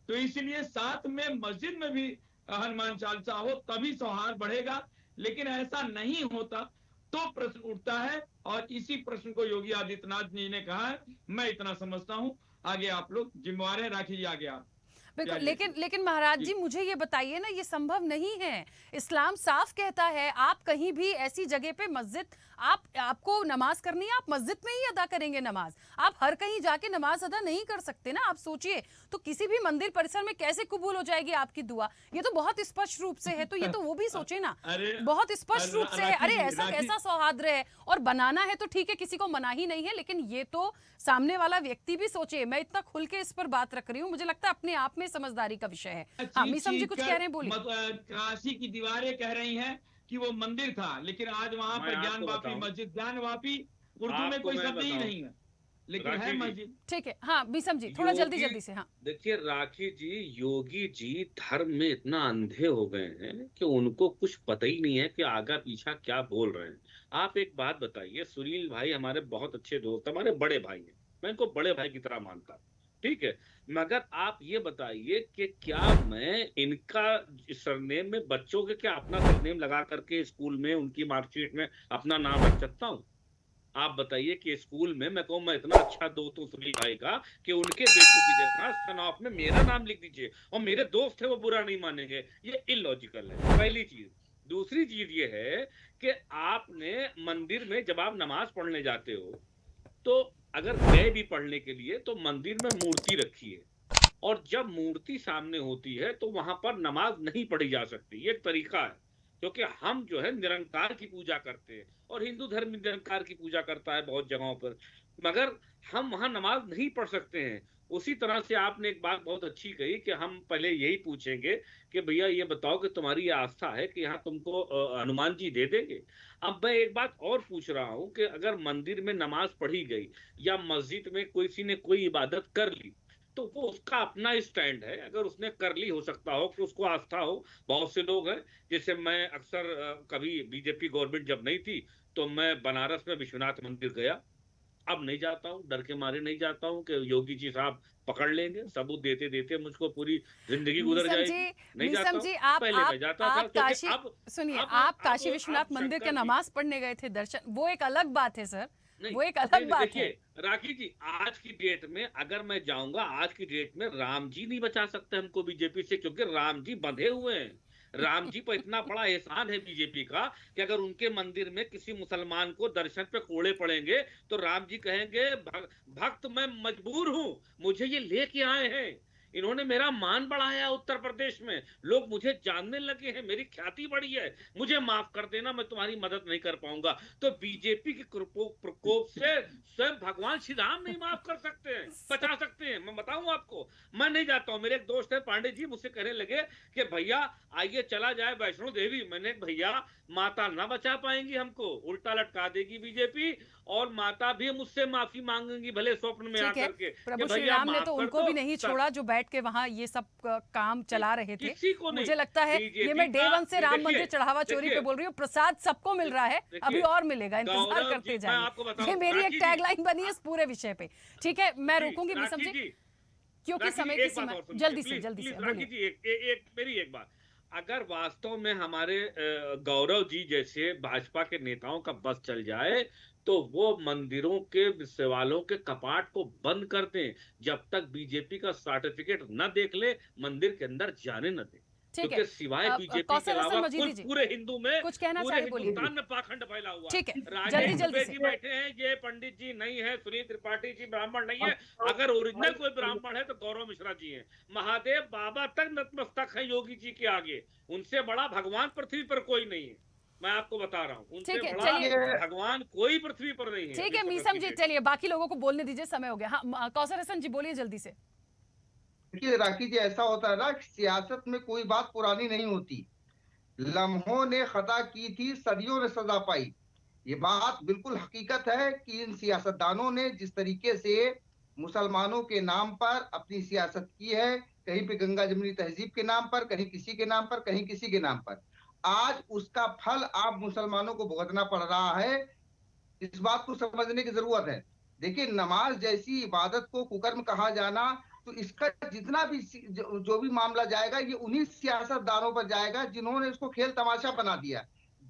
तो इसलिए साथ में मस्जिद में भी हनुमान चालीसा हो, तभी सौहार्द बढ़ेगा। लेकिन ऐसा नहीं होता तो प्रश्न उठता है, और इसी प्रश्न को योगी आदित्यनाथ जी ने कहा है। मैं इतना समझता हूं, आगे आप लोग जिम्मेवार है, राखी जी आगे आप। बिल्कुल, लेकिन महाराज जी मुझे ये बताइए ना, ये संभव नहीं है। इस्लाम साफ कहता है, आप कहीं भी ऐसी जगह पे मस्जिद, आपको नमाज करनी है, आप मस्जिद में ही अदा करेंगे नमाज, आप हर कहीं जाके नमाज अदा नहीं कर सकते ना। आप सोचिए, तो किसी भी मंदिर परिसर में कैसे कबूल हो जाएगी आपकी दुआ? ये तो बहुत स्पष्ट रूप से है, तो ये तो वो भी सोचे ना, बहुत स्पष्ट रूप से है। अरे ऐसा कैसा सौहार्द है? और बनाना है तो ठीक है, किसी को मना ही नहीं है, लेकिन ये तो सामने वाला व्यक्ति भी सोचे। मैं इतना खुल के इस पर बात रख रही हूँ, मुझे लगता है अपने आप में समझदारी का विषय है। हाँ, मीसम जी कुछ कह रहे हैं, बोलिए। काशी की दीवारें कह रही हैं कि वो मंदिर था, लेकिन आज वहां पर ज्ञानवापी मस्जिद, ज्ञानवापी उर्दू में कोई शब्द ही नहीं है, लेकिन है मस्जिद। ठीक है, हाँ मीसम जी थोड़ा जल्दी जल्दी से। हाँ देखिए राखी जी, योगी जी धर्म में इतना अंधे हो गए हैं कि उनको कुछ पता ही नहीं है कि आगा पीछा क्या बोल रहे हैं। आप एक बात बताइए, सुनील भाई हमारे बहुत अच्छे दोस्त, हमारे बड़े भाई हैं, मैं इनको बड़े भाई की तरह मानता हूँ, ठीक है, मगर आप ये बताइए कि क्या मैं इनका सरनेम में बच्चों के क्या अपना सरनेम लगा करके स्कूल में उनकी मार्कशीट में अपना नाम रख सकता हूँ? आप बताइए कि स्कूल में मैं कहूँ मैं इतना अच्छा दोस्त हूँ सुनील भाई का कि उनके बेटों की जगह सन ऑफ में मेरा नाम लिख दीजिए, और मेरे दोस्त है वो बुरा नहीं मानेंगे, ये इलॉजिकल है। पहली चीज। दूसरी चीज ये है कि आपने मंदिर में जब आप नमाज पढ़ने जाते हो तो अगर गए भी पढ़ने के लिए तो मंदिर में मूर्ति रखी है, और जब मूर्ति सामने होती है तो वहां पर नमाज नहीं पढ़ी जा सकती। ये एक तरीका है, क्योंकि हम जो है निरंकार की पूजा करते हैं, और हिंदू धर्म निरंकार की पूजा करता है बहुत जगहों पर, मगर हम वहां नमाज नहीं पढ़ सकते हैं। उसी तरह से आपने एक बात बहुत अच्छी कही कि हम पहले यही पूछेंगे कि भैया ये बताओ कि तुम्हारी ये आस्था है कि यहाँ तुमको हनुमान जी दे देंगे। अब मैं एक बात और पूछ रहा हूँ कि अगर मंदिर में नमाज पढ़ी गई या मस्जिद में किसी ने कोई इबादत कर ली, तो वो उसका अपना स्टैंड है, अगर उसने कर ली, हो सकता हो कि उसको आस्था हो। बहुत से लोग हैं, जैसे मैं अक्सर कभी बीजेपी गवर्नमेंट जब नहीं थी तो मैं बनारस में विश्वनाथ मंदिर गया, अब नहीं जाता हूँ, डर के मारे नहीं जाता हूँ कि योगी जी साहब पकड़ लेंगे, सबूत देते देते मुझको पूरी जिंदगी गुजर जाएगी। नहीं जाता हूँ, पहले मैं जाता था। काशी, सुनिए, आप काशी विश्वनाथ मंदिर के नमाज पढ़ने गए थे, दर्शन, वो एक अलग बात है सर, वो एक अलग बात है। देखिए राखी जी, आज की डेट में अगर मैं जाऊंगा, आज की डेट में राम जी नहीं बचा सकते हमको बीजेपी से, क्योंकि राम जी बंधे हुए हैं। राम जी पर इतना बड़ा एहसान है बीजेपी का कि अगर उनके मंदिर में किसी मुसलमान को दर्शन पे कोड़े पड़ेंगे तो राम जी कहेंगे भक्त मैं मजबूर हूं, मुझे ये लेके आए हैं, इन्होंने मेरा मान बढ़ाया उत्तर प्रदेश में, लोग मुझे जानने लगे हैं, मेरी ख्याति बढ़ी है, मुझे माफ कर देना, मैं तुम्हारी मदद नहीं कर पाऊंगा। तो बीजेपी के प्रकोप से स्वयं भगवान श्री राम नहीं माफ कर सकते हैं, बचा सकते हैं। मैं बताऊं आपको, मैं नहीं जाता हूं, मेरे एक दोस्त है पांडे जी, मुझसे कहने लगे कि भैया आइए चला जाए वैष्णो देवी। मैंने भैया माता ना बचा पाएंगी हमको, उल्टा लटका देगी बीजेपी, और माता भी मुझसे माफी मांगेंगी भले स्वप्न में आकर के। प्रभु श्री राम ने तो उनको भी नहीं छोड़ा जो बैठ के वहां ये सब काम चला रहे थे। मुझे लगता है ये मैं डे वन से राम मंदिर चढ़ावा चोरी पे बोल रही हूँ, प्रसाद सबको मिल रहा है, अभी और मिलेगा, इंतजार करते जाइए। ये मेरी एक टैगलाइन बनी है इस पूरे विषय पे। ठीक है, मैं रोकूंगी मीसम जी क्योंकि समय की सीमा। जल्दी से बोलिए। मेरी एक बात, अगर वास्तव में हमारे गौरव जी जैसे भाजपा के नेताओं का बस चल जाए तो वो मंदिरों के सवालों के कपाट को बंद कर दें, जब तक बीजेपी का सर्टिफिकेट न देख ले मंदिर के अंदर जाने न दें। क्योंकि सिवाय बीजेपी के अलावा पूरे हिंदू में, कुछ कहना पूरे हिंदुस्तान में पाखंड फैला हुआ है। जल्दी जी बैठे हैं, ये पंडित जी नहीं है, सुनील त्रिपाठी जी ब्राह्मण नहीं है, अगर ओरिजिनल कोई ब्राह्मण है तो गौरव मिश्रा जी हैं। महादेव बाबा तक नतमस्तक है योगी जी के आगे, उनसे बड़ा भगवान पृथ्वी पर कोई नहीं है, मैं आपको बता रहा हूँ, उनसे बड़ा भगवान कोई पृथ्वी पर नहीं है। ठीक है मीसम जी, चलिए बाकी लोगों को बोलने दीजिए, समय हो गया। हाँ कौसर हसन जी बोलिए जल्दी से। देखिए राखी जी, ऐसा होता है ना, सियासत में कोई बात पुरानी नहीं होती। लम्हों ने खता की थी, सदियों ने सजा पाई। ये बात बिल्कुल हकीकत है कि इन सियासतदानों ने जिस तरीके से मुसलमानों के नाम पर अपनी सियासत की है, कहीं पे गंगा जमुनी तहजीब के नाम पर, कहीं किसी के नाम पर, कहीं किसी के नाम पर, आज उसका फल आप मुसलमानों को भुगतना पड़ रहा है। इस बात को समझने की जरूरत है। देखिए, नमाज जैसी इबादत को कुकर्म कहा जाना, तो इसका जितना भी जो भी मामला जाएगा ये उन्हीं सियासतदानों पर जाएगा जिन्होंने इसको खेल तमाशा बना दिया।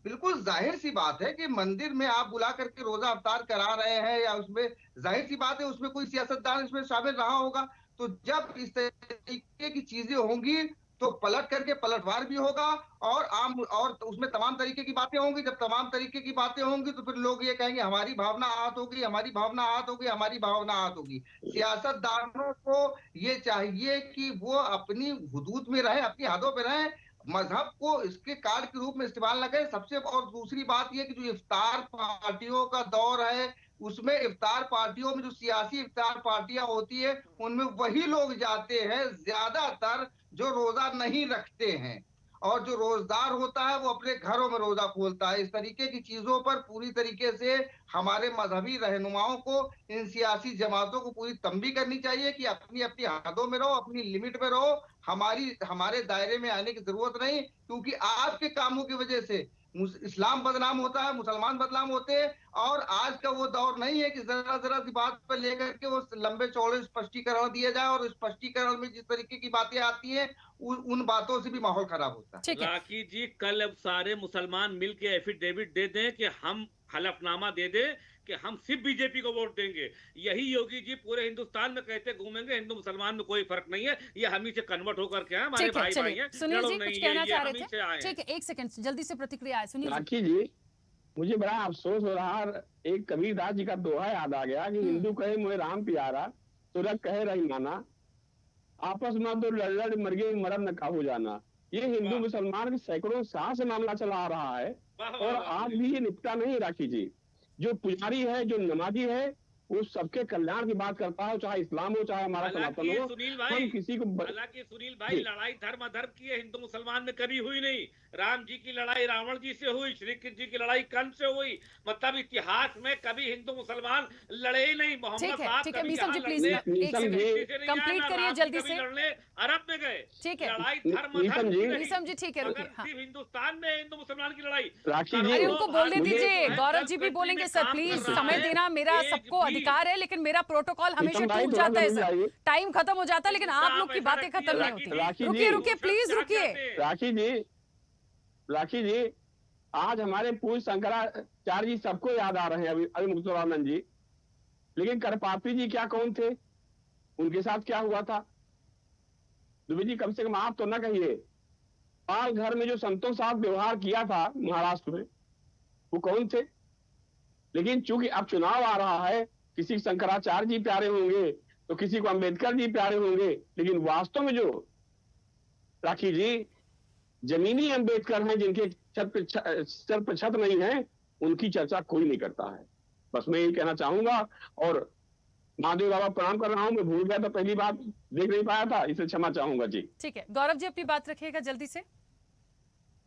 बिल्कुल जाहिर सी बात है कि मंदिर में आप बुला करके रोजा अवतार करा रहे हैं, या उसमें जाहिर सी बात है उसमें कोई सियासतदान इसमें शामिल रहा होगा। तो जब इस तरीके की चीजें होंगी तो पलट करके पलटवार भी होगा, और उसमें तमाम तरीके की बातें होंगी। जब तमाम तरीके की बातें होंगी तो फिर लोग ये कहेंगे हमारी भावना आहत होगी, हमारी भावना आहत होगी, हमारी भावना आहत होगी। सियासतदानों को ये चाहिए कि वो अपनी हुदूद में रहे, अपनी हदों पे रहे, मजहब को इसके कार्ड के रूप में इस्तेमाल न करें। सबसे और दूसरी बात यह कि जो इफ्तार पार्टियों का दौर है, उसमें इफ्तार पार्टियों में जो सियासी इफ्तार पार्टियां होती है उनमें वही लोग जाते हैं ज्यादातर जो रोजा नहीं रखते हैं, और जो रोजदार होता है वो अपने घरों में रोजा खोलता है। इस तरीके की चीजों पर पूरी तरीके से हमारे मजहबी रहनुमाओं को, इन सियासी जमातों को पूरी तंबी करनी चाहिए कि अपनी अपनी हदों में रहो, अपनी लिमिट में रहो, हमारे दायरे में आने की जरूरत नहीं। क्योंकि आपके कामों की वजह से इस्लाम बदनाम होता है, मुसलमान बदनाम होते हैं, और आज का वो दौर नहीं है कि जरा जरा सी बात पर लेकर के वो लंबे चौड़े स्पष्टीकरण दिए जाए, और स्पष्टीकरण में जिस तरीके की बातें आती हैं उन बातों से भी माहौल खराब होता है। राखी जी, कल अब सारे मुसलमान मिल के एफिडेविट दे दें कि हम हलफनामा दे दें कि हम सिर्फ बीजेपी को वोट देंगे। यही योगी जी पूरे हिंदुस्तान में कहते घूमेंगे, हिंदू मुसलमान में कोई फर्क नहीं है, ये हम ही से कन्वर्ट होकर के हमारे भाई भाई हैं। सुनील जी कुछ कहना चाह रहे थे? ठीक है, एक सेकंड जल्दी से प्रतिक्रिया है सुनील राखी जी। मुझे बड़ा अफसोस हो रहा, एक कबीरदास जी का दोहा याद आ गया कि हिंदू कहे मुझे राम प्यारा, तो रख कहे रही माना, आपस में तो लड़ लड़ मर गए मरम न काबू जाना। ये हिंदू मुसलमान के सैकड़ों साल से मामला चला आ रहा है, और आज भी ये निपटा नहीं। राखी जी, जो पुजारी है, जो नमाजी है, वो सबके कल्याण की बात करता है, चाहे इस्लाम हो चाहे हमारा सनातन हो। सुनील भाई, हम किसी को हालांकि सुनील भाई, लड़ाई धर्म अधर्म की है, हिंदू मुसलमान में कभी हुई नहीं। राम जी की लड़ाई रावण जी से हुई, श्री कृष्ण जी की लड़ाई कंस से हुई। मतलब इतिहास में कभी हिंदू मुसलमान लड़े ही नहीं। ठीक है मीसम जी प्लीज कंप्लीट करिए जल्दी से। लड़ने अरब में गए। ठीक है लड़ाई धर्म अधर्म मीसम जी, ठीक है रुकिए। हिंदुस्तान में हिंदू मुसलमान की लड़ाई, अरे उनको बोलने दीजिए, गौरव जी भी बोलेंगे सर, प्लीज समय देना मेरा सबको अधिकार है, लेकिन मेरा प्रोटोकॉल हमेशा टूट जाता है सर, टाइम खत्म हो जाता है, लेकिन आप लोग की बातें खत्म नहीं होती। रुकिए रुकिए प्लीज रुकिए। राखी जी आज हमारे पूज्य शंकराचार्य जी सबको याद आ रहे हैं, अभी मुक्तोरानंद जी, लेकिन करपात्री जी क्या कौन थे? उनके साथ क्या हुआ था? दुबे जी कम से कम आप तो ना कहिए। पाल घर में जो संतों साथ व्यवहार किया था महाराष्ट्र में, वो कौन थे? लेकिन चूंकि अब चुनाव आ रहा है, किसी शंकराचार्य जी प्यारे होंगे तो किसी को अंबेडकर जी प्यारे होंगे, लेकिन वास्तव में जो राखी जी जमीनी अंबेडकर हैं, जिनके सर पर छत नहीं है, उनकी चर्चा कोई नहीं करता है। बस मैं ये कहना चाहूंगा। और महादेव बाबा प्रणाम कर रहा हूं, मैं भूल गया था, पहली बात देख नहीं पाया था, इसे क्षमा चाहूंगा जी। ठीक है, गौरव जी अपनी बात रखिएगा जल्दी से।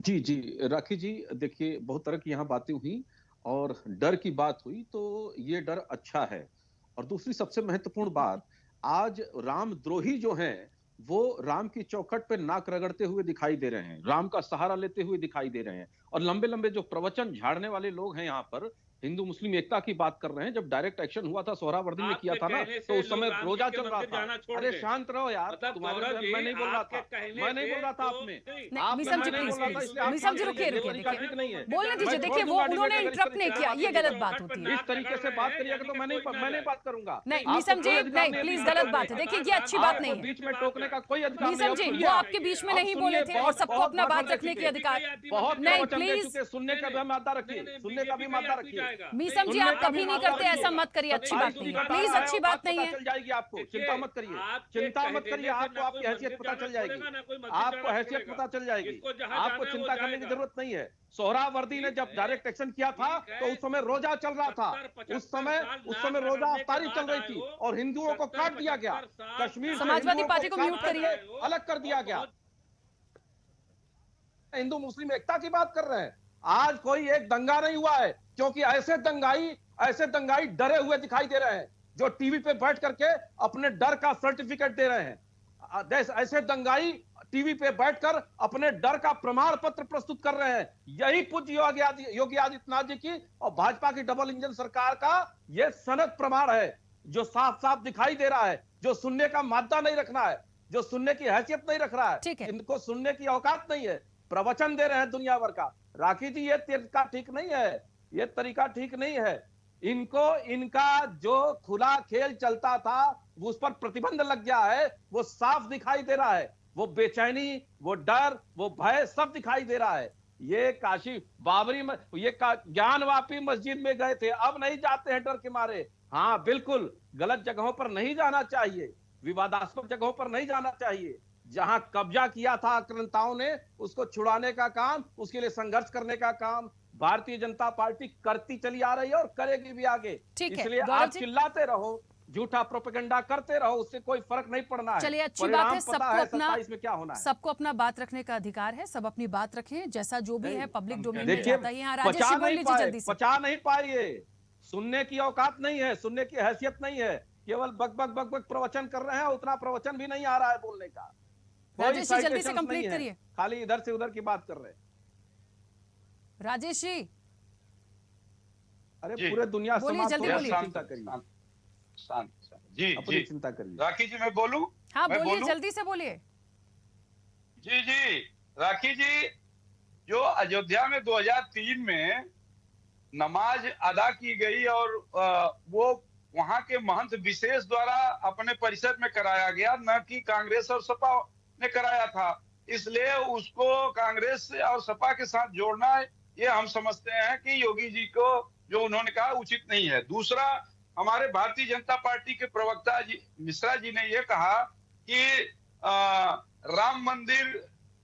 जी जी राखी जी, देखिए बहुत तरह की यहाँ बातें हुई और डर की बात हुई, तो ये डर अच्छा है। और दूसरी सबसे महत्वपूर्ण बात, आज रामद्रोही जो हैं वो राम की चौखट पे नाक रगड़ते हुए दिखाई दे रहे हैं, राम का सहारा लेते हुए दिखाई दे रहे हैं। और लंबे लंबे जो प्रवचन झाड़ने वाले लोग हैं यहाँ पर, हिंदू मुस्लिम एकता की बात कर रहे हैं। जब डायरेक्ट एक्शन हुआ था, सोहरावर्दी ने किया था ना, तो उस समय रोजा चल रहा था। अरे शांत रहो यार, तुम्हारे मैं नहीं बोल रहा था, मैं नहीं बोल रहा था आपने। मिसम जी रुकिए, बोलने दीजिए। देखिए वो उन्होंने इंटरप्ट नहीं किया, ये गलत बात होती है। इस तरीके से बात करिएगा तो मैं नहीं बात करूंगा। नहीं मिसम जी, नहीं प्लीज, गलत बात है। देखिए ये अच्छी बात नहीं है, बीच में टोकने का कोई अधिकार नहीं। मिसम जी वो आपके बीच में नहीं बोले थे, और सबको अपना बात रखने की अधिकार। बहुत नहीं प्लीज, सुनने का भी मादा रखिए, सुनने का भी मादा रखिए। मीसम जी आप कभी नहीं करते, ऐसा मत करिए, अच्छी बात नहीं है, प्लीज अच्छी बात नहीं है। चल जाएगी आपको, चिंता मत करिए, चिंता मत करिए, आपको आपकी हैसियत पता चल जाएगी, आपको हैसियत पता चल जाएगी, आपको चिंता करने की जरूरत नहीं है। सोहरावर्दी ने जब डायरेक्ट एक्शन किया था तो उस समय रोजा चल रहा था, उस समय रोजा अफ्तारी चल रही थी और हिंदुओं को काट दिया गया। कश्मीर समाजवादी पार्टी को म्यूट करिए, अलग कर दिया गया। हिंदू मुस्लिम एकता की बात कर रहे हैं। आज कोई एक दंगा नहीं हुआ है, क्योंकि ऐसे दंगाई डरे हुए दिखाई दे रहे हैं, जो टीवी पे बैठ करके अपने डर का सर्टिफिकेट दे रहे हैं। ऐसे दंगाई टीवी पे बैठकर अपने डर का प्रमाण पत्र प्रस्तुत कर रहे हैं। यही पूज्य योगी आदित्यनाथ जी की और भाजपा की डबल इंजन सरकार का यह सनद प्रमाण है, जो साफ साफ दिखाई दे रहा है। जो सुनने का मादा नहीं रखना है, जो सुनने की हैसियत नहीं रख रहा है, इनको सुनने की औकात नहीं है, प्रवचन दे रहे हैं दुनिया भर का। राखी जी ये तरीका ठीक नहीं है, ये तरीका ठीक नहीं है। इनका जो खुला खेल चलता था वो उस पर प्रतिबंध लग गया है, वो साफ दिखाई दे रहा है। वो बेचैनी, वो डर, वो भय सब दिखाई दे रहा है। ये काशी बाबरी में ये ज्ञानवापी मस्जिद में गए थे, अब नहीं जाते हैं डर के मारे। हाँ बिल्कुल, गलत जगहों पर नहीं जाना चाहिए, विवादास्पद जगहों पर नहीं जाना चाहिए। जहां कब्जा किया था आक्रांताओं ने, उसको छुड़ाने का काम, उसके लिए संघर्ष करने का काम भारतीय जनता पार्टी करती चली आ रही है और करेगी भी आगे। इसलिए आप चिल्लाते रहो, झूठा प्रोपेगेंडा करते रहो, उससे कोई फर्क नहीं पड़ना है। चलिए अच्छी बात है, सबको अपना बात रखने का अधिकार है, सब अपनी बात रखें, जैसा जो भी है पब्लिक डोमेन में जाता है। यहाँ राजेश जी बोल लीजिए जल्दी से। पचा नहीं पाए, सुनने की औकात नहीं है, सुनने की हैसियत नहीं है, केवल बक बक बक बक प्रवचन कर रहे हैं, उतना प्रवचन भी नहीं आ रहा है बोलने का। राजेश जी जल्दी से कंप्लीट करिए, खाली इधर से उधर की बात कर रहे हैं। राजेश जी अरे पूरे दुनिया बोलिए, जल्दी बोलिए, चिंता करिए, जी अपनी चिंता करिए। राखी जी मैं बोलूं? हाँ बोलिए, जल्दी से बोलिए। जी राखी जी, जो अयोध्या में 2003 में नमाज अदा की गई और वो वहां के महंत विशेष द्वारा अपने परिषद में कराया गया, न कि कांग्रेस और सपा ने कराया था, इसलिए उसको कांग्रेस और सपा के साथ जोड़ना, ये हम समझते हैं कि योगी जी को जो उन्होंने कहा उचित नहीं है। दूसरा, हमारे भारतीय जनता पार्टी के प्रवक्ता जी मिश्रा जी ने ये कहा कि राम मंदिर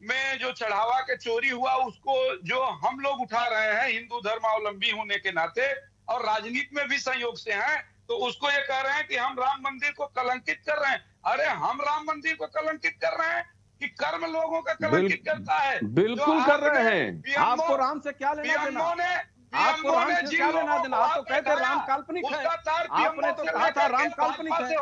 में जो चढ़ावा के चोरी हुआ उसको जो हम लोग उठा रहे हैं हिंदू धर्मावलंबी होने के नाते और राजनीति में भी संयोग से हैं, तो उसको ये कह रहे हैं कि हम राम मंदिर को कलंकित कर रहे हैं। अरे हम राम मंदिर को कलंकित कर रहे हैं कि कर्म लोगों का कलंकित करता है? बिल्कुल कर रहे हैं। आपको राम से क्या लेना देना? आपको राम से क्या लेना देना? आप तो कहते राम काल्पनिक है, आपने तो कहा था राम काल्पनिक है,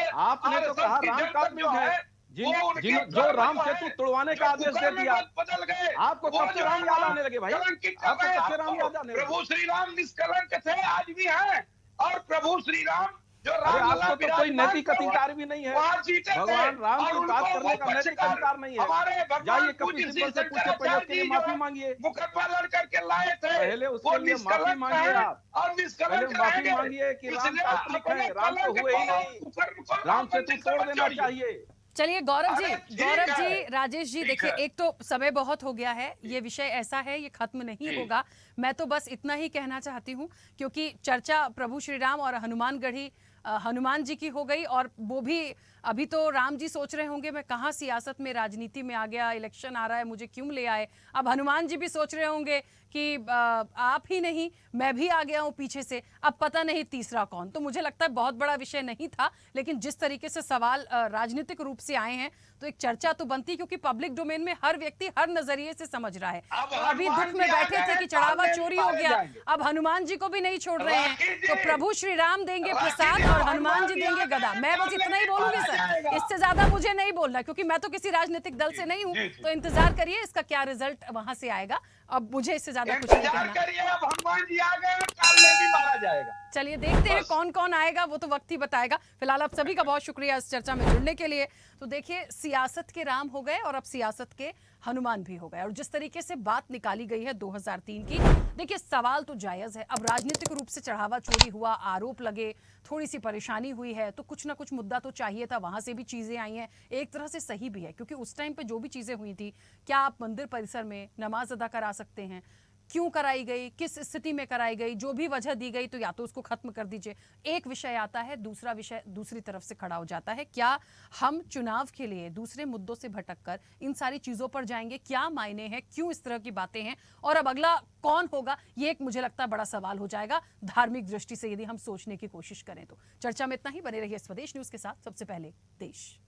आपने तो कहा राम काल्पनिक है। जो राम सेतु तोड़वाने का आदेश दे दिया, आपको कब से राम याद आने लगे भाई? आपको कब से राम याद आने लगे? प्रभु श्री राम निष्कलंक थे, आज भी हैं, और प्रभु श्री राम जो अरे रामलला आपको तो कोई नैतिक अधिकार भी नहीं है, वहाँ जीते थे भगवान राम और की बात उनको करने का वो नैतिक पक्षकार अधिकार नहीं है। हमारे भगवान जाइए पूज्य कपिल श्री सिब्बल से पूछे, पहले शंकराचार्य उसके जी लिए जो माफी है मांगिए, मुकदमा लड़ करके लाए थे, पहले वो उसके लिए माफी निष्कलंक मांगिए रहे आप, और पहले निष्कलंक माफी रहेंगे। मांगिए कि राम इसलिए काल्पनिक अपने है, राम तो कलंक हुए ही को, नहीं, कुकर्म को राम सेतु राममंदिर से तोड़ मत देना जोड़िए। चाहिए। चलिए गौरव जी, अरे ठीक गौरव है, जी, राजेश जी, ठीक देखिए है। एक तो समय बहुत हो गया है, ये विषय ऐसा है ये खत्म नहीं जी। होगा। मैं तो बस इतना ही कहना चाहती हूँ क्योंकि चर्चा प्रभु श्री राम और हनुमानगढ़ी हनुमान जी की हो गई, और वो भी अभी तो राम जी सोच रहे होंगे मैं कहाँ सियासत में राजनीति में आ गया, इलेक्शन आ रहा है मुझे क्यों ले आए। अब हनुमान जी भी सोच रहे होंगे कि आप ही नहीं मैं भी आ गया हूं पीछे से, अब पता नहीं तीसरा कौन। तो मुझे लगता है बहुत बड़ा विषय नहीं था, लेकिन जिस तरीके से सवाल राजनीतिक रूप से आए हैं तो एक चर्चा तो बनती, क्योंकि पब्लिक डोमेन में हर व्यक्ति हर नजरिए से समझ रहा है। अब तो अभी हनुमान दुख में जी आ बैठे थे गए, कि चढ़ावा सामने चोरी हो मारे गया, जाएंगे। अब हनुमान जी को भी नहीं छोड़ रहे हैं, राखी तो जी, प्रभु श्री राम देंगे राखी प्रसाद जी, और अब हनुमान जी हनुमान जी देंगे आ गदा। गए, मैं बस इतना ही बोलूंगी मारा सर, जाएगा। इससे ज्यादा मुझे नहीं बोलना, क्योंकि मैं तो किसी राजनीतिक दल से नहीं हूँ। जी, जी। तो इंतजार करिए इसका क्या रिजल्ट वहां से आएगा। अब मुझे इससे ज्यादा कुछ नहीं इंतजार कहना। करिए, अब हनुमान जी आ गए, काल में भी मारा जाएगा। चलिए देखते हैं बस। कौन कौन आएगा, वो तो वक्त ही बताएगा। फिलहाल आप सभी का बहुत शुक्रिया इस चर्चा में जुड़ने के लिए। तो देखिए सियासत के राम हो गए और अब सियासत के हनुमान भी हो गए, और जिस तरीके से बात निकाली गई है 2003 की, देखिए सवाल तो जायज है। अब राजनीतिक रूप से चढ़ावा चोरी हुआ, आरोप लगे, थोड़ी सी परेशानी हुई है, तो कुछ ना कुछ मुद्दा तो चाहिए था, वहां से भी चीजें आई हैं। एक तरह से सही भी है, क्योंकि उस टाइम पे जो भी चीजें हुई थी, क्या आप मंदिर परिसर में नमाज अदा करा सकते हैं, क्यों कराई गई, किस स्थिति में कराई गई, जो भी वजह दी गई तो या तो उसको खत्म कर दीजिए। एक विषय आता है, दूसरा विषय दूसरी तरफ से खड़ा हो जाता है। क्या हम चुनाव के लिए दूसरे मुद्दों से भटककर इन सारी चीजों पर जाएंगे, क्या मायने हैं, क्यों इस तरह की बातें हैं, और अब अगला कौन होगा, ये एक मुझे लगता है बड़ा सवाल हो जाएगा धार्मिक दृष्टि से, यदि हम सोचने की कोशिश करें तो। चर्चा में इतना ही, बने रहिए स्वदेश न्यूज के साथ। सबसे पहले देश।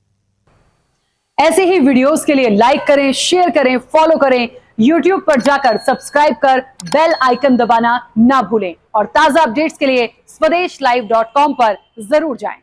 ऐसे ही वीडियोस के लिए लाइक करें, शेयर करें, फॉलो करें, YouTube पर जाकर सब्सक्राइब कर बेल आइकन दबाना ना भूलें, और ताजा अपडेट्स के लिए स्वदेशलाइव.com पर जरूर जाएं।